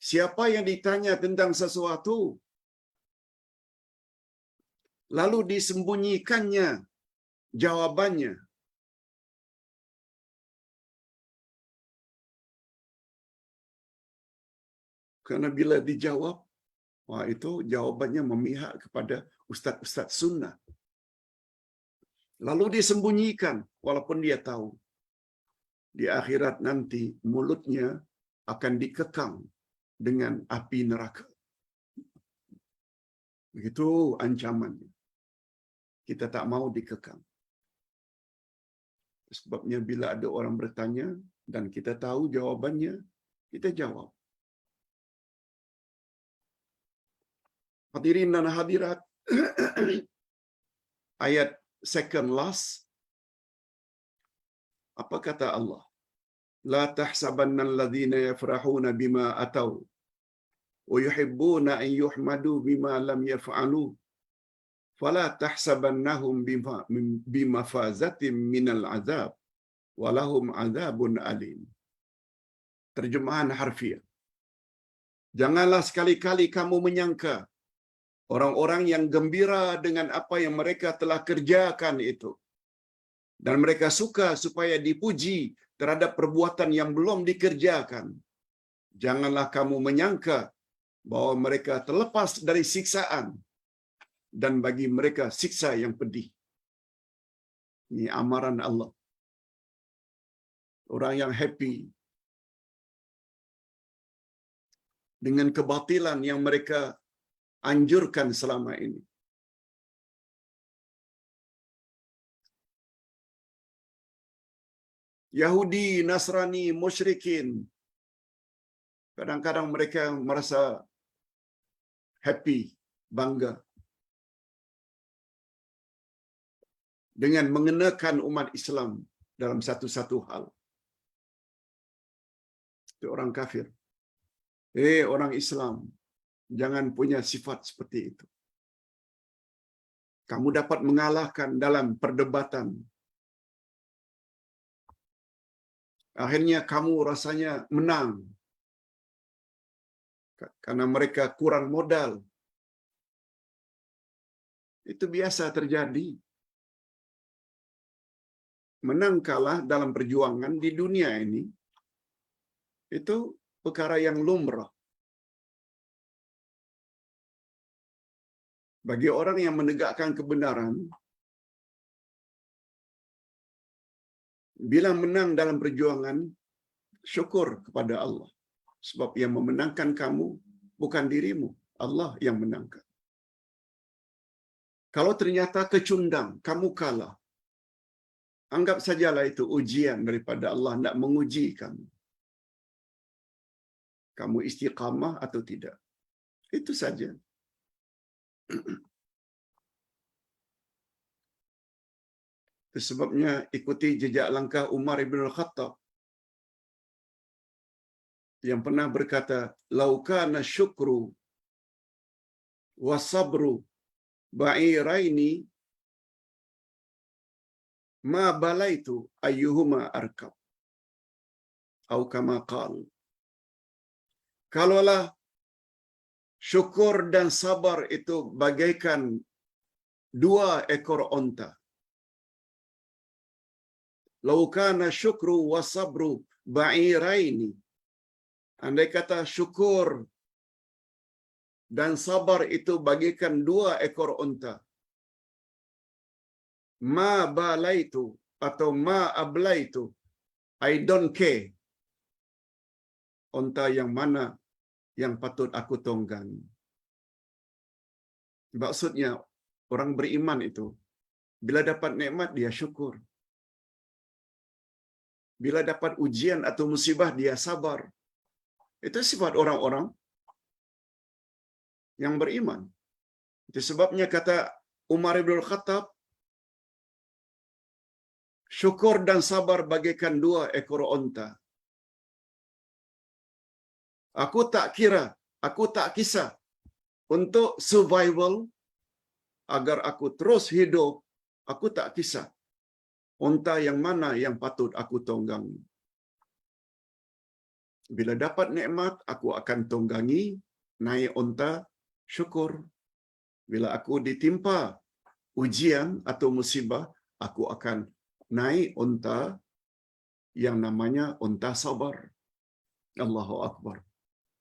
Siapa yang ditanya tentang sesuatu lalu disembunyikannya jawabannya, karena bila dijawab, wah itu jawabannya memihak kepada ustaz-ustaz sunnah. Lalu disembunyikan walaupun dia tahu. Di akhirat nanti mulutnya akan dikekang dengan api neraka. Begitu ancamannya. Kita tak mau dikekang. Sebabnya bila ada orang bertanya dan kita tahu jawabannya, kita jawab. Hadirin dan hadirat, ayat second last, apa kata Allah? La tahsabanna alladhina yafrahuna bima atau wa yuhibbuna an yuhmadu bima lam yaf'alu fala tahsabannahum bimafazatin minal azab walahum azabun alim. Terjemahan harfiah. Janganlah sekali-kali kamu menyangka orang-orang yang gembira dengan apa yang mereka telah kerjakan itu, dan mereka suka supaya dipuji terhadap perbuatan yang belum dikerjakan. Janganlah kamu menyangka bahwa mereka terlepas dari siksaan, dan bagi mereka siksa yang pedih. Ini amaran Allah. Orang yang happy dengan kebatilan yang mereka anjurkan selama ini, Yahudi, Nasrani, musyrikin, kadang-kadang mereka merasa happy, bangga dengan mengenakan umat Islam dalam satu-satu hal. Itu orang kafir. Orang Islam, jangan punya sifat seperti itu. Kamu dapat mengalahkan dalam perdebatan. Akhirnya kamu rasanya menang. Karena mereka kurang modal. Itu biasa terjadi. menang kalah dalam perjuangan di dunia ini, itu perkara yang lumrah. Bagi orang yang menegakkan kebenaran, bila menang dalam perjuangan, syukur kepada Allah. Sebab yang memenangkan kamu bukan dirimu, Allah yang menangkan. Kalau ternyata kecundang, kamu kalah, anggap sajalah itu ujian daripada Allah nak menguji kamu. Kamu istiqamah atau tidak. Itu saja. Itu sebabnya ikuti jejak langkah Umar ibn al-Khattab yang pernah berkata, "Lau kana syukru wa sabru ba'iraini ma balaitu ayyuhuma arkab." Atau kama qala. Kalaulah syukur dan sabar itu bagaikan dua ekor onta. Lau kana syukru wa sabru ba'iraini. Andai kata syukur dan sabar itu bagaikan dua ekor onta. Ma balaitu atau ma ablaitu. I don't care. Onta yang mana yang patut aku tunggangi. Maksudnya, orang beriman itu, bila dapat nikmat, dia syukur. Bila dapat ujian atau musibah, dia sabar. Itu sifat orang-orang yang beriman. Itu sebabnya kata Umar ibn Khattab, syukur dan sabar bagaikan dua ekor onta. Aku tak kisah untuk survival, agar aku terus hidup, aku tak kisah onta yang mana yang patut aku tunggangi. Bila dapat nikmat, aku akan tunggangi naik onta syukur. Bila aku ditimpa ujian atau musibah, aku akan naik onta yang namanya onta sabar. Allahu Akbar.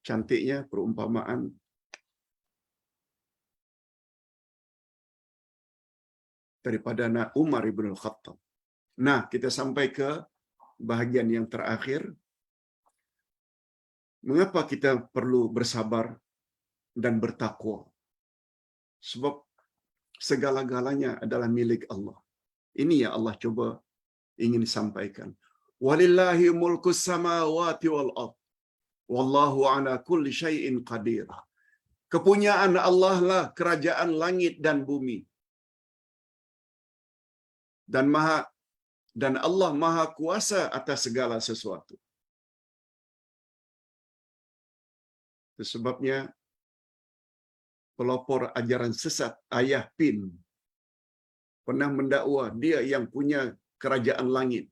Cantiknya perumpamaan. Daripada Umar ibn al-Khattab. Nah, kita sampai ke bahagian yang terakhir. Mengapa kita perlu bersabar dan bertakwa? Sebab segala-galanya adalah milik Allah. Ini yang Allah coba ingin sampaikan. Walillahi mulkus samawati wal ard. Wallahu ala kulli syai'in qadir. Kepunyaan Allah lah kerajaan langit dan bumi. Dan Allah Maha Kuasa atas segala sesuatu. Itu sebabnya pelopor ajaran sesat Ayah Pin pernah mendakwa dia yang punya kerajaan langit.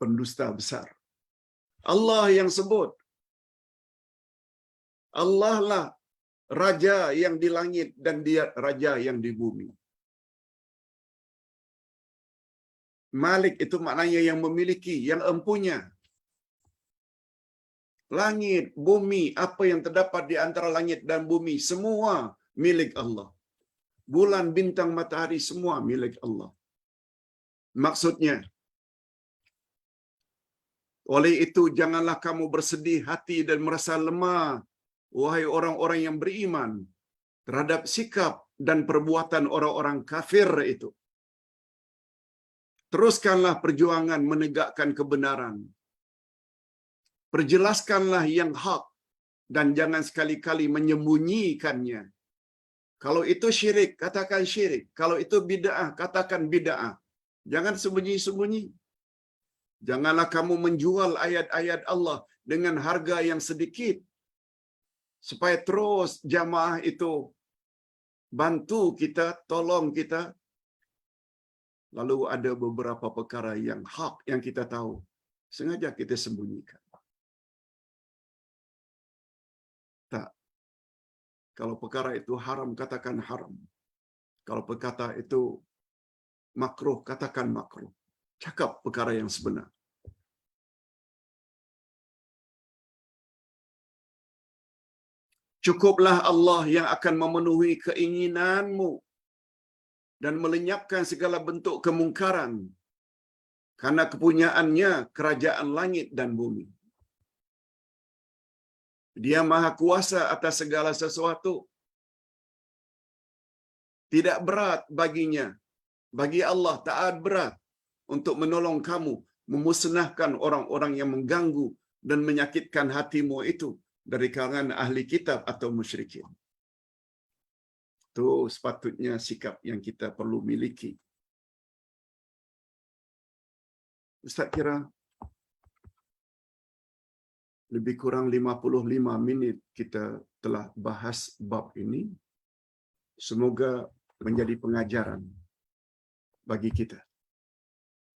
Pendusta besar. Allah yang sebut. Allah lah raja yang di langit dan dia raja yang di bumi. Malik itu maknanya yang memiliki, yang empunya. Langit, bumi, apa yang terdapat di antara langit dan bumi, semua milik Allah. Bulan, bintang, matahari, semua milik Allah. Maksudnya, oleh itu janganlah kamu bersedih hati dan merasa lemah, wahai orang-orang yang beriman, terhadap sikap dan perbuatan orang-orang kafir itu. Teruskanlah perjuangan menegakkan kebenaran. Perjelaskanlah yang hak dan jangan sekali-kali menyembunyikannya. Kalau itu syirik, katakan syirik. Kalau itu bid'ah, katakan bid'ah. Jangan sembunyi-sembunyi. Janganlah kamu menjual ayat-ayat Allah dengan harga yang sedikit, supaya terus jamaah itu bantu kita, tolong kita. Lalu ada beberapa perkara yang hak yang kita tahu, sengaja kita sembunyikan. Tak. Kalau perkara itu haram, katakan haram. Kalau perkara itu makruh, katakan makruh. Cakap perkara yang sebenar. Cukuplah Allah yang akan memenuhi keinginanmu dan melenyapkan segala bentuk kemungkaran, karena kepunyaannya kerajaan langit dan bumi. Dia maha kuasa atas segala sesuatu. Tidak berat baginya, bagi Allah tak berat untuk menolong kamu, memusnahkan orang-orang yang mengganggu dan menyakitkan hatimu itu dari kalangan ahli kitab atau musyrikin. Itu sepatutnya sikap yang kita perlu miliki. Ustaz kira lebih kurang 55 minit kita telah bahas bab ini. Semoga menjadi pengajaran bagi kita.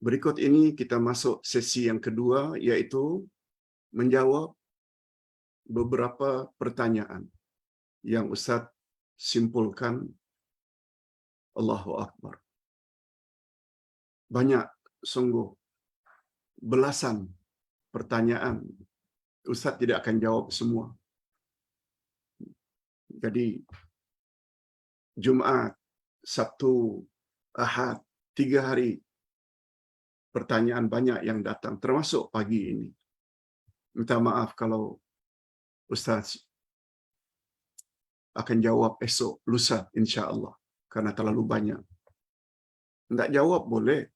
Berikut ini kita masuk sesi yang kedua, iaitu menjawab beberapa pertanyaan yang Ustaz simpulkan. Allahu Akbar. Banyak sungguh, belasan pertanyaan. Ustaz tidak akan jawab semua. Jadi Jumaat, Sabtu, Ahad, 3 hari pertanyaan banyak yang datang, termasuk pagi ini. Minta maaf kalau Ustaz akan jawab esok, lusa insya-Allah, karena terlalu banyak. Tidak jawab boleh,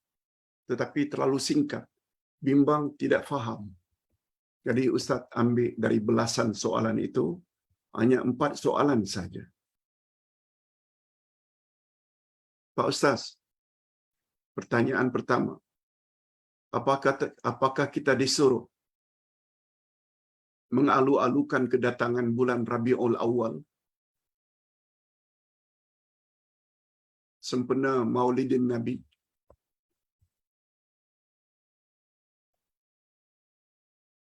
tetapi terlalu singkat, bimbang, tidak faham. Jadi Ustaz ambil dari belasan soalan itu, hanya 4 soalan saja. Pak Ustaz, pertanyaan pertama, apakah kita disuruh mengalu-alukan kedatangan bulan Rabiul Awal sempena Maulidin Nabi?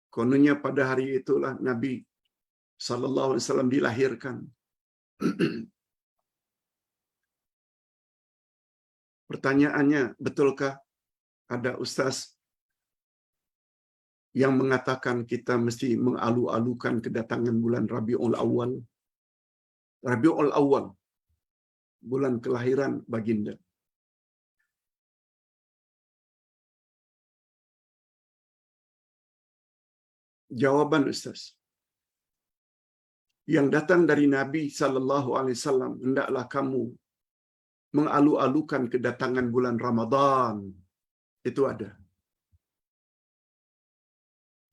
Kononnya pada hari itulah Nabi sallallahu alaihi wasallam dilahirkan. Pertanyaannya, betulkah ada ustaz yang mengatakan kita mesti mengalu-alukan kedatangan bulan Rabiul Awal? Rabiul Awal, bulan kelahiran baginda. Jawaban ustaz, yang datang dari Nabi sallallahu alaihi wasallam, hendaklah kamu mengalu-alukan kedatangan bulan Ramadan. Itu ada.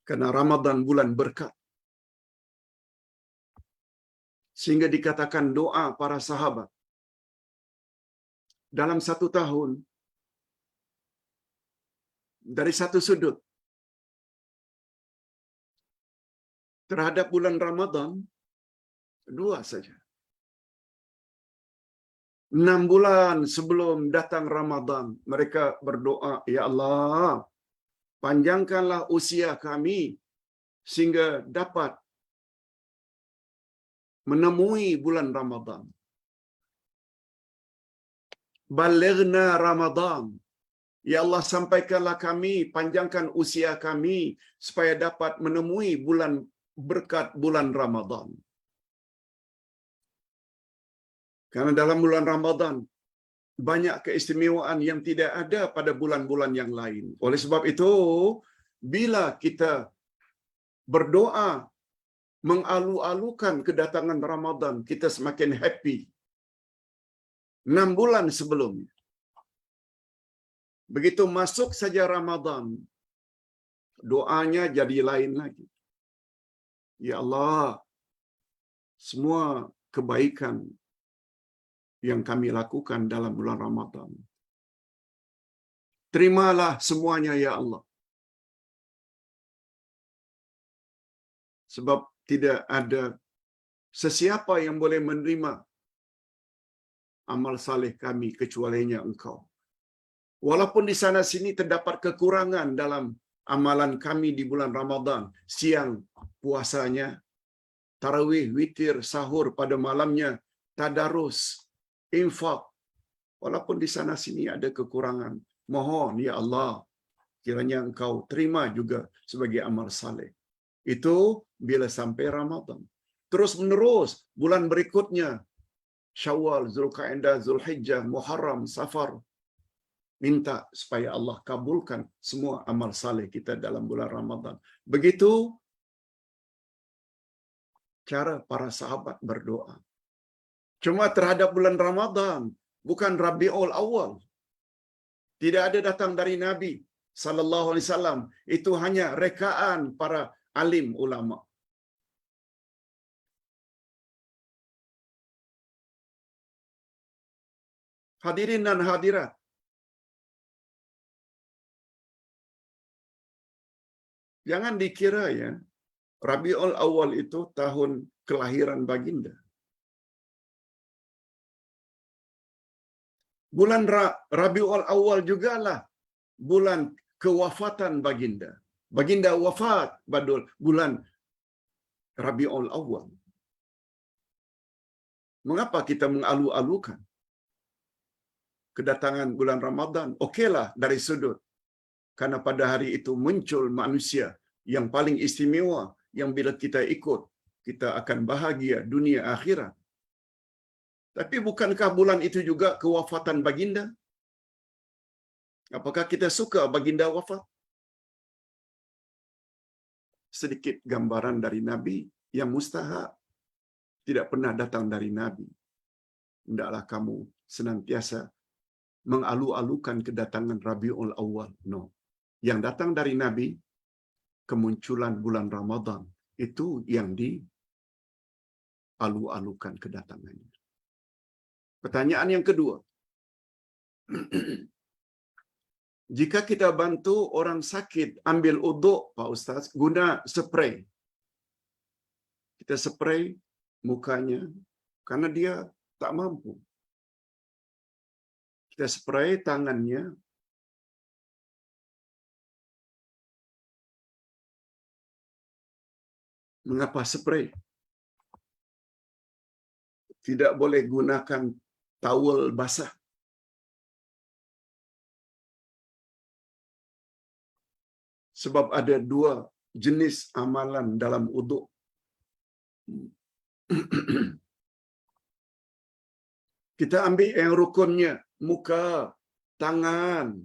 Karena Ramadan bulan berkat. Sehingga dikatakan doa para sahabat dalam 1 tahun dari satu sudut terhadap bulan Ramadan 2 saja. 6 bulan sebelum datang Ramadan, mereka berdoa, Ya Allah, panjangkanlah usia kami sehingga dapat menemui bulan Ramadan. Balighna Ramadan. Ya Allah, sampaikanlah kami, panjangkan usia kami supaya dapat menemui bulan berkat bulan Ramadan. Karena dalam bulan Ramadan banyak keistimewaan yang tidak ada pada bulan-bulan yang lain. Oleh sebab itu, bila kita berdoa mengalu-alukan kedatangan Ramadan, kita semakin happy. 6 bulan sebelumnya. Begitu masuk saja Ramadan, doanya jadi lain lagi. Ya Allah, semua kebaikan yang kami lakukan dalam bulan Ramadan, terimalah semuanya ya Allah. Sebab tidak ada sesiapa yang boleh menerima amal saleh kami kecualinya Engkau. Walaupun di sana sini terdapat kekurangan dalam amalan kami di bulan Ramadan, siang puasanya, tarawih, witir, sahur pada malamnya, tadarus, infak, Walaupun di sana sini ada kekurangan, mohon ya Allah, kiranya Engkau terima juga sebagai amal saleh. Itu bila sampai Ramadan. Terus menerus bulan berikutnya, Syawal, Zulqa'dah, Zulhijjah, Muharram, Safar, minta supaya Allah kabulkan semua amal saleh kita dalam bulan Ramadan. Begitu cara para sahabat berdoa. Cuma terhadap bulan Ramadan, bukan Rabiul Awal. Tidak ada datang dari Nabi sallallahu alaihi wasallam. Itu hanya rekaan para alim ulama. Hadirin dan hadirat, jangan dikira ya, Rabiul Awal itu tahun kelahiran baginda. Bulan Rabiul Awal jugalah bulan kewafatan baginda. Baginda wafat pada bulan Rabiul Awal. Mengapa kita mengalu-alukan kedatangan bulan Ramadan? Okeylah dari sudut, karena pada hari itu muncul manusia yang paling istimewa, yang bila kita ikut, kita akan bahagia dunia akhirat. Tapi bukankah bulan itu juga kewafatan baginda? Apakah kita suka baginda wafat? Sedikit gambaran dari Nabi yang mustahak tidak pernah datang dari Nabi. Hendaklah kamu senantiasa mengalu-alukan kedatangan Rabiul Awal. No. Yang datang dari Nabi, kemunculan bulan Ramadan. Itu yang dialu-alukan kedatangannya. Pertanyaan yang kedua. Jika kita bantu orang sakit ambil uduk, Pak Ustaz, guna spray. Kita spray mukanya karena dia tak mampu. Kita spray tangannya. Mengapa spray? Tidak boleh gunakan tawel basah. Sebab ada dua jenis amalan dalam uduk. Kita ambil yang rukunnya, muka, tangan,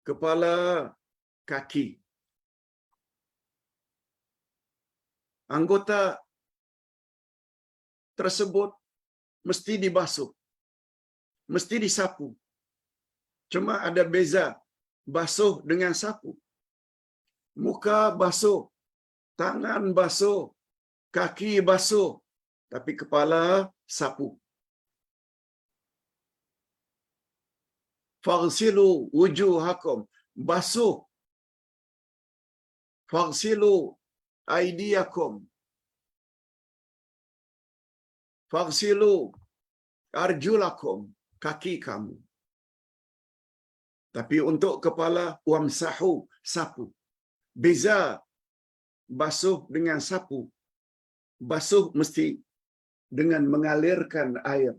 kepala, kaki. Anggota tersebut mesti dibasuh, mesti disapu. Cuma ada beza basuh dengan sapu. Muka basuh, tangan basuh, kaki basuh, tapi kepala sapu. Faghsilu wujuhakum, basuh. Faghsilu aydiyakum, faghsilu arjulakum, kaki kamu. Tapi untuk kepala, wamsahu, sapu. Beza basuh dengan sapu. Basuh mesti dengan mengalirkan air.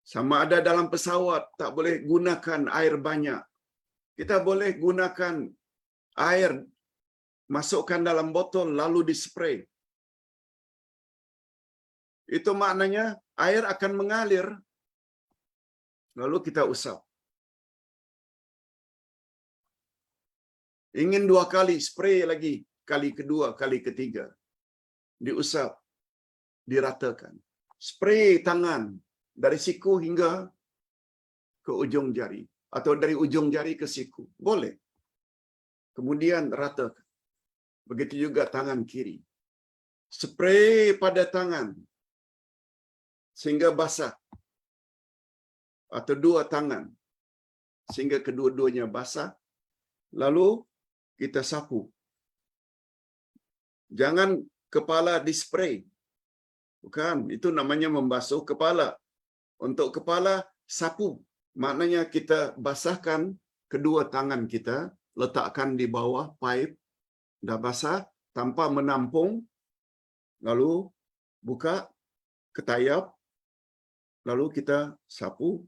Sama ada dalam pesawat, tak boleh gunakan air banyak. Kita boleh gunakan air, masukkan dalam botol lalu dispray. Itu maknanya air akan mengalir, lalu kita usap. Ingin 2 kali, spray lagi. Kali kedua, kali ketiga. Diusap, diratakan. Spray tangan, dari siku hingga ke ujung jari. Atau dari ujung jari ke siku. Boleh. Kemudian ratakan. Begitu juga tangan kiri. Spray pada tangan, sehingga basah. Atau 2 tangan, sehingga kedua-duanya basah. Lalu kita sapu. Jangan kepala dispray. Bukan, itu namanya membasuh kepala. Untuk kepala, sapu. Maknanya kita basahkan kedua tangan kita, letakkan di bawah pipe, dah basah, tanpa menampung, lalu buka ketayap, lalu kita sapu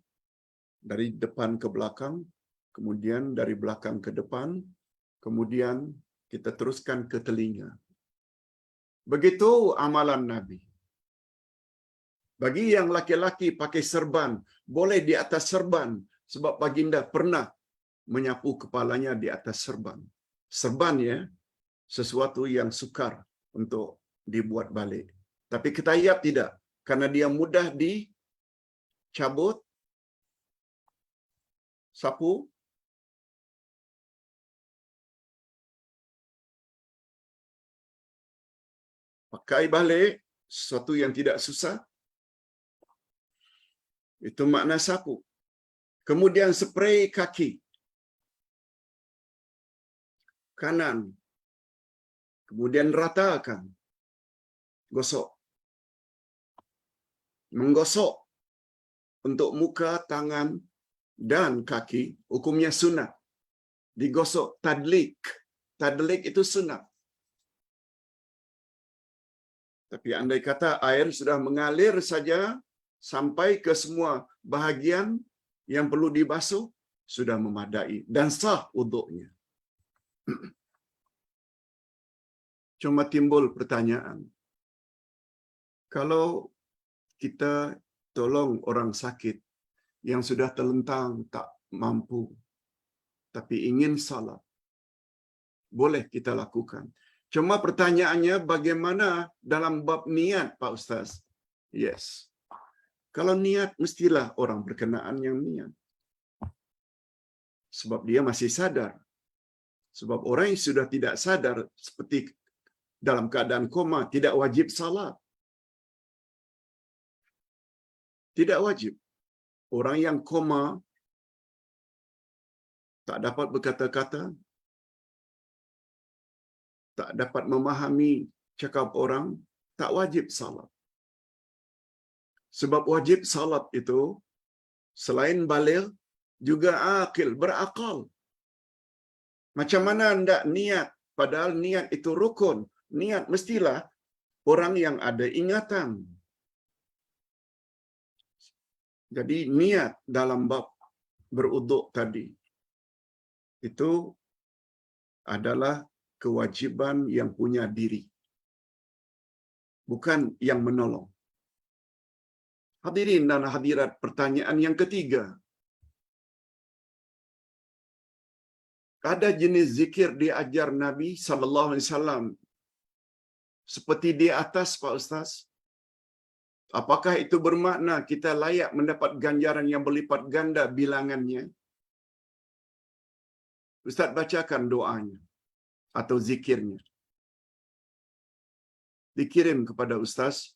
dari depan ke belakang, kemudian dari belakang ke depan, kemudian kita teruskan ke telinga. Begitu amalan Nabi. Bagi yang laki-laki pakai serban, boleh di atas serban, sebab baginda pernah menyapu kepalanya di atas serban. Serban ya, sesuatu yang sukar untuk dibuat balik. Tapi ketayap tidak, karena dia mudah dicabut, sapu, pakai balik, sesuatu yang tidak susah. Itu makna sapu. Kemudian spray kaki kanan, kemudian ratakan, gosok. Menggosok untuk muka, tangan, dan kaki, hukumnya sunat. Digosok tadlik. Tadlik itu sunat. Tapi andai kata air sudah mengalir saja sampai ke semua bahagian yang perlu dibasuh, sudah memadai dan sah wuduknya. Cuma timbul pertanyaan. Kalau kita tolong orang sakit yang sudah terlentang, tak mampu, tapi ingin salat, boleh kita lakukan. Cuma pertanyaannya, bagaimana dalam bab niat, Pak Ustaz? Yes. Kalau niat, mestilah orang berkenaan yang niat. Sebab dia masih sadar. Sebab orang yang sudah tidak sadar, seperti dalam keadaan koma, tidak wajib salat. Tidak wajib. Orang yang koma, tak dapat berkata-kata, tak dapat memahami cakap orang, tak wajib salat. Sebab wajib salat itu, selain baligh, juga akil, berakal. Macam mana hendak niat, padahal niat itu rukun. Niat mestilah orang yang ada ingatan. Jadi niat dalam bab beruduk tadi, itu adalah kewajiban yang punya diri, bukan yang menolong. Hadirin dan hadirat, pertanyaan yang ketiga. Ada jenis zikir diajar Nabi sallallahu alaihi wasallam seperti di atas, Pak Ustaz. Apakah itu bermakna kita layak mendapat ganjaran yang berlipat ganda bilangannya? Ustaz bacakan doanya atau zikirnya. Dikirim kepada Ustaz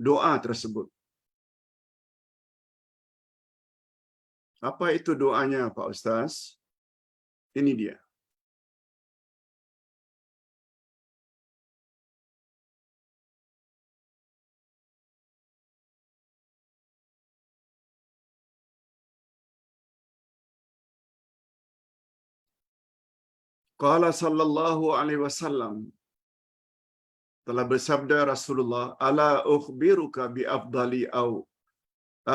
doa tersebut. Apa itu doanya, Pak Ustaz? Ini dia. Qala sallallahu alaihi wasallam, telah bersabda Rasulullah, ala ukhbiruka bi afdali au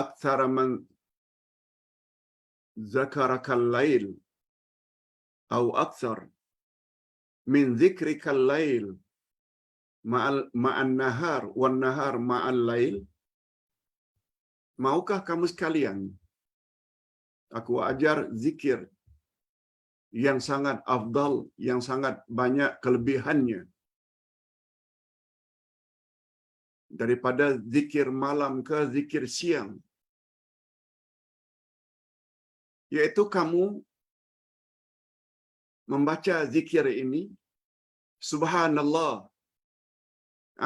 aktsara man zakarakal lail au aktsar min dzikrikal lail ma'an nahar wan nahar ma'al lail. Maukah kamu sekalian aku ajar zikir yang sangat afdal, yang sangat banyak kelebihannya daripada zikir malam ke zikir siang, yaitu kamu membaca zikir ini, subhanallah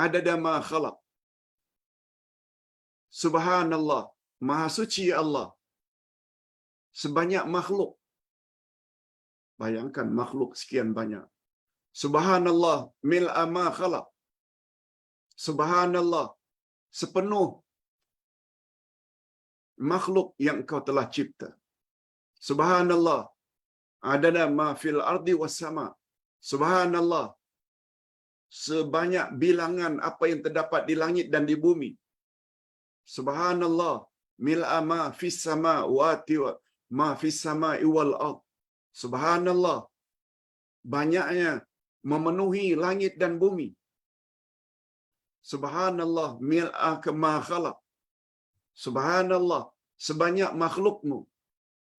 adada ma khalaq, subhanallah maha suci Allah sebanyak makhluk. Bayangkan makhluk sekian banyak. Subhanallah mil'a ma khalaq, subhanallah sepenuh makhluk yang Engkau telah cipta. Subhanallah adada ma fil ardi was sama. Subhanallah sebanyak bilangan apa yang terdapat di langit dan di bumi. Subhanallah, mil'a ma fis samawati wa ma fis sama'i wal ard. Subhanallah, banyaknya memenuhi langit dan bumi. Subhanallah, mil'a kama khalaq. Subhanallah, sebanyak makhlukmu.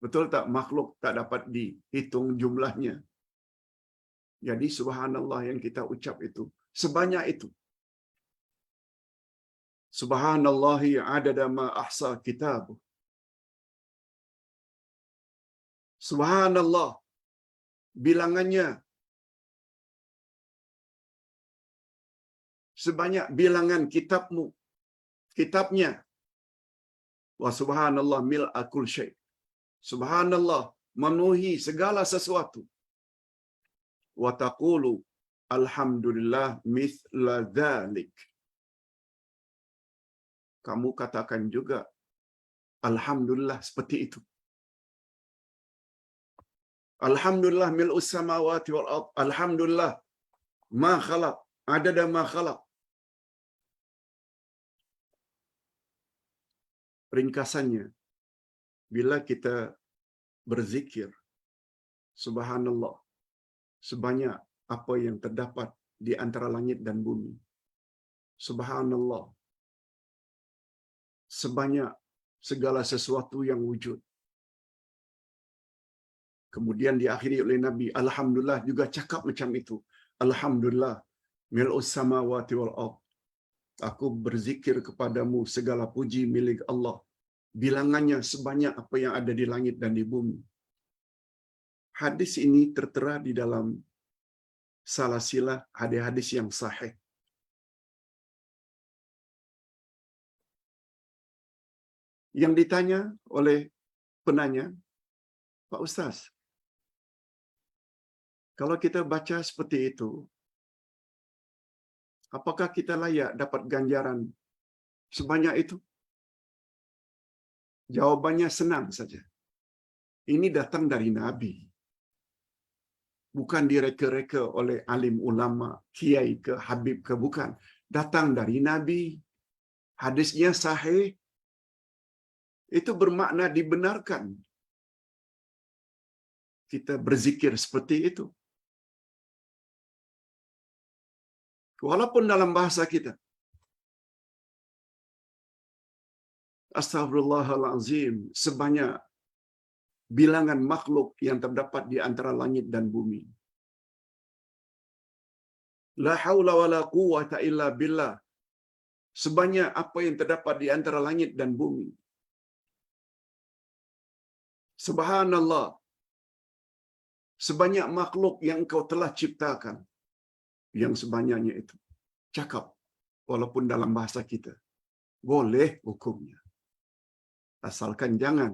Betul tak? Makhluk tak dapat dihitung jumlahnya. Jadi subhanallah yang kita ucap itu sebanyak itu. Subhanallahi adada ma ahsa kitab. Subhanallah, bilangannya sebanyak bilangan kitabmu, kitabnya. Wa subhanallah mil'a kull syai'. Subhanallah, memenuhi segala sesuatu. Wa taqulu alhamdulillah mithla dzalik. Kamu katakan juga alhamdulillah seperti itu. Alhamdulillah mil'us samawati wal ard. Alhamdulillah ma khalaq, adada ma khalaq. Ringkasannya, bila kita berzikir subhanallah sebanyak apa yang terdapat di antara langit dan bumi. Subhanallah, sebanyak segala sesuatu yang wujud. Kemudian diakhiri oleh Nabi, alhamdulillah juga cakap macam itu. Alhamdulillah mil'us samawati wal ard. Aku berzikir kepadamu segala puji milik Allah. Bilangannya sebanyak apa yang ada di langit dan di bumi. Hadis ini tertera di dalam salasilah hadis-hadis yang sahih. Yang ditanya oleh penanya, Pak Ustaz, kalau kita baca seperti itu, apakah kita layak dapat ganjaran sebanyak itu? Jawabannya senang saja. Ini datang dari Nabi. Bukan direka-reka oleh alim ulama, kiai ke, habib ke, bukan. Datang dari Nabi. Hadisnya sahih. Itu bermakna dibenarkan. Kita berzikir seperti itu. Walaupun dalam bahasa kita. Astaghfirullahalazim, sebanyak bilangan makhluk yang terdapat di antara langit dan bumi. La haula wala quwwata illa billah. Sebanyak apa yang terdapat di antara langit dan bumi. Subhanallah. Sebanyak makhluk yang Engkau telah ciptakan. Yang sebanyaknya itu. Cakap. Walaupun dalam bahasa kita. Boleh hukumnya. Asalkan jangan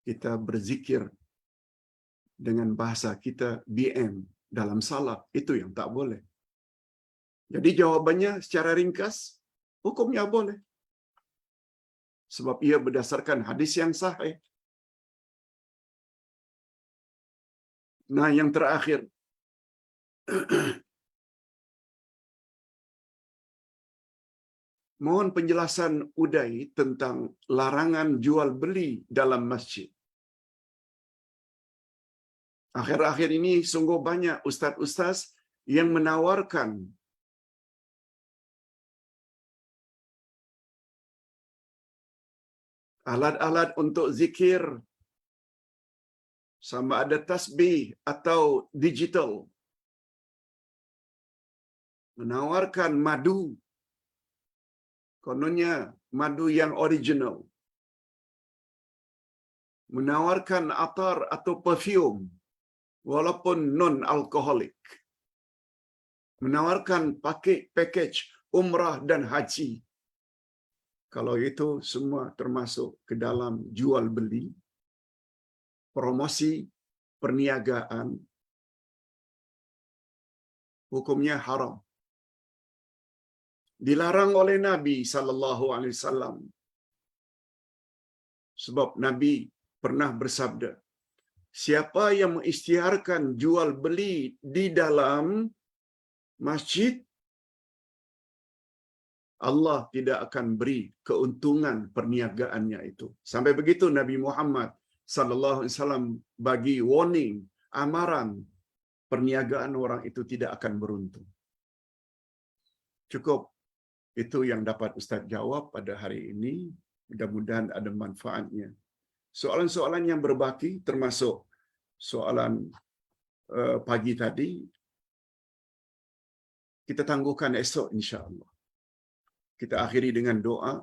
kita berzikir dengan bahasa kita BM dalam salat. Itu yang tak boleh. Jadi jawabannya secara ringkas, hukumnya boleh. Sebab ia berdasarkan hadis yang sahih. Nah, yang terakhir. Mohon penjelasan Uday tentang larangan jual beli dalam masjid. Akhir-akhir ini sungguh banyak ustaz-ustaz yang menawarkan alat-alat untuk zikir, sama ada tasbih atau digital. Menawarkan madu. Kononnya madu yang original. Menawarkan atar atau perfume walaupun non-alkoholik. Menawarkan package umrah dan haji. Kalau itu semua termasuk ke dalam jual beli, promosi, perniagaan, hukumnya haram. Dilarang oleh Nabi sallallahu alaihi wasallam. Sebab Nabi pernah bersabda, siapa yang mengisytiharkan jual beli di dalam masjid, Allah tidak akan beri keuntungan perniagaannya itu. Sampai begitu Nabi Muhammad sallallahu alaihi wasallam bagi warning, amaran, perniagaan orang itu tidak akan beruntung. Cukup itu yang dapat Ustaz jawab pada hari ini. Mudah-mudahan ada manfaatnya. Soalan-soalan yang berbaki termasuk soalan pagi tadi, kita tangguhkan esok insya-Allah. Kita akhiri dengan doa.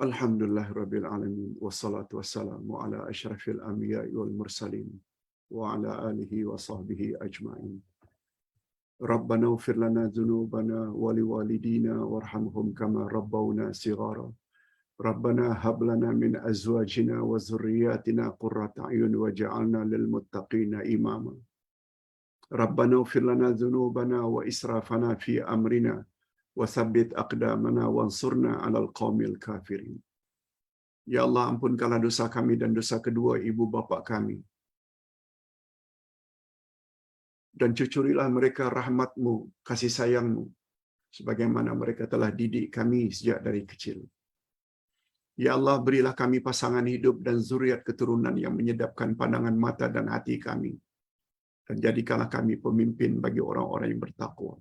Alhamdulillahirabbil alamin wassalatu wassalamu ala asyrafil anbiya'i wal mursalin wa ala alihi wa sahbihi ajma'in. Rabbana ighfir lana dzunubana wa liwalidina warhamhum kama rabbawna shighara. Rabbana hab lana min azwajina wa dhurriyyatina qurrata a'yun waj'alna lil muttaqina imama. Rabbana ighfir lana dzunubana wa israfana fi amrina wa tsabbit aqdamana wansurna 'alal qaumil kafirin. Ya Allah, ampunkanlah dosa kami dan dosa kedua ibu bapa kami. Dan cucurilah mereka rahmat-Mu, kasih sayang-Mu, sebagaimana mereka telah didik kami sejak dari kecil. Ya Allah, berilah kami pasangan hidup dan zuriat keturunan yang menyedapkan pandangan mata dan hati kami. Dan jadikanlah kami pemimpin bagi orang-orang yang bertakwa.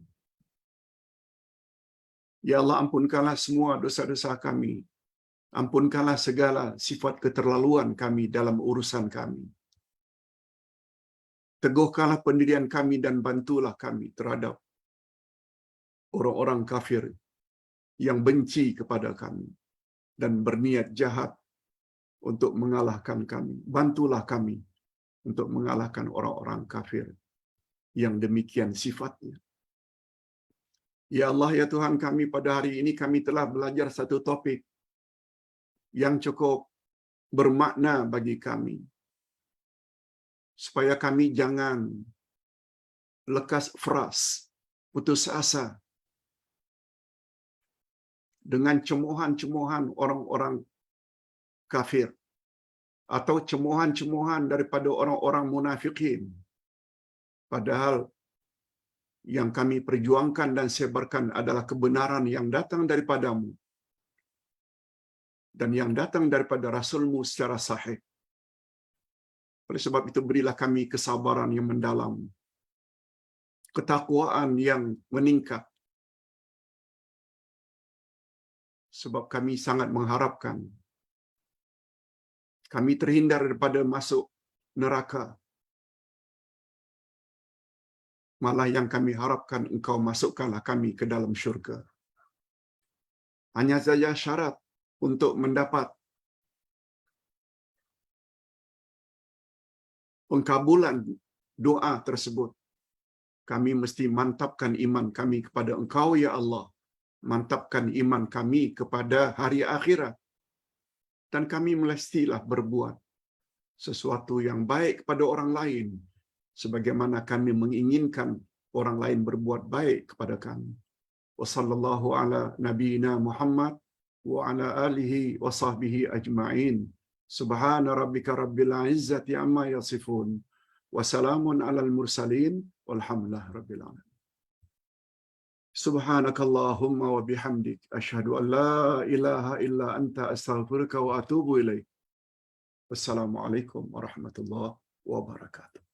Ya Allah, ampunkanlah semua dosa-dosa kami. Ampunkanlah segala sifat keterlaluan kami dalam urusan kami. Teguhkanlah pendirian kami dan bantulah kami terhadap orang-orang kafir yang benci kepada kami dan berniat jahat untuk mengalahkan kami. Bantulah kami untuk mengalahkan orang-orang kafir yang demikian sifatnya. Ya Allah, ya Tuhan kami, pada hari ini kami telah belajar satu topik yang cukup bermakna bagi kami, supaya kami jangan lekas fras, putus asa dengan cemohan-cemohan orang-orang kafir atau cemohan-cemohan daripada orang-orang munafikin. Padahal yang kami perjuangkan dan sebarkan adalah kebenaran yang datang daripadamu dan yang datang daripada Rasul-Mu secara sahih. Oleh sebab itu, berilah kami kesabaran yang mendalam, ketakwaan yang meningkat, sebab kami sangat mengharapkan kami terhindar daripada masuk neraka. Malah yang kami harapkan Engkau masukkanlah kami ke dalam syurga. Hanya saja syarat untuk mendapat pengkabulan doa tersebut, kami mesti mantapkan iman kami kepada Engkau, ya Allah. Mantapkan iman kami kepada hari akhirat. Dan kami mestilah berbuat sesuatu yang baik kepada orang lain, sebagaimana kami menginginkan orang lain berbuat baik kepada kami. Wa sallallahu ala nabiyyina Muhammad wa ala alihi wa sahbihi ajma'in. Subhana rabbika rabbil izzati amma yasifun. Wa salamun alal mursalin. Walhamdulillahi rabbil alamin. Subhanakallahumma wa bihamdik. Ashhadu an la ilaha illa anta astaghfiruka wa atubu ilaik. Wassalamualaikum warahmatullahi wabarakatuh.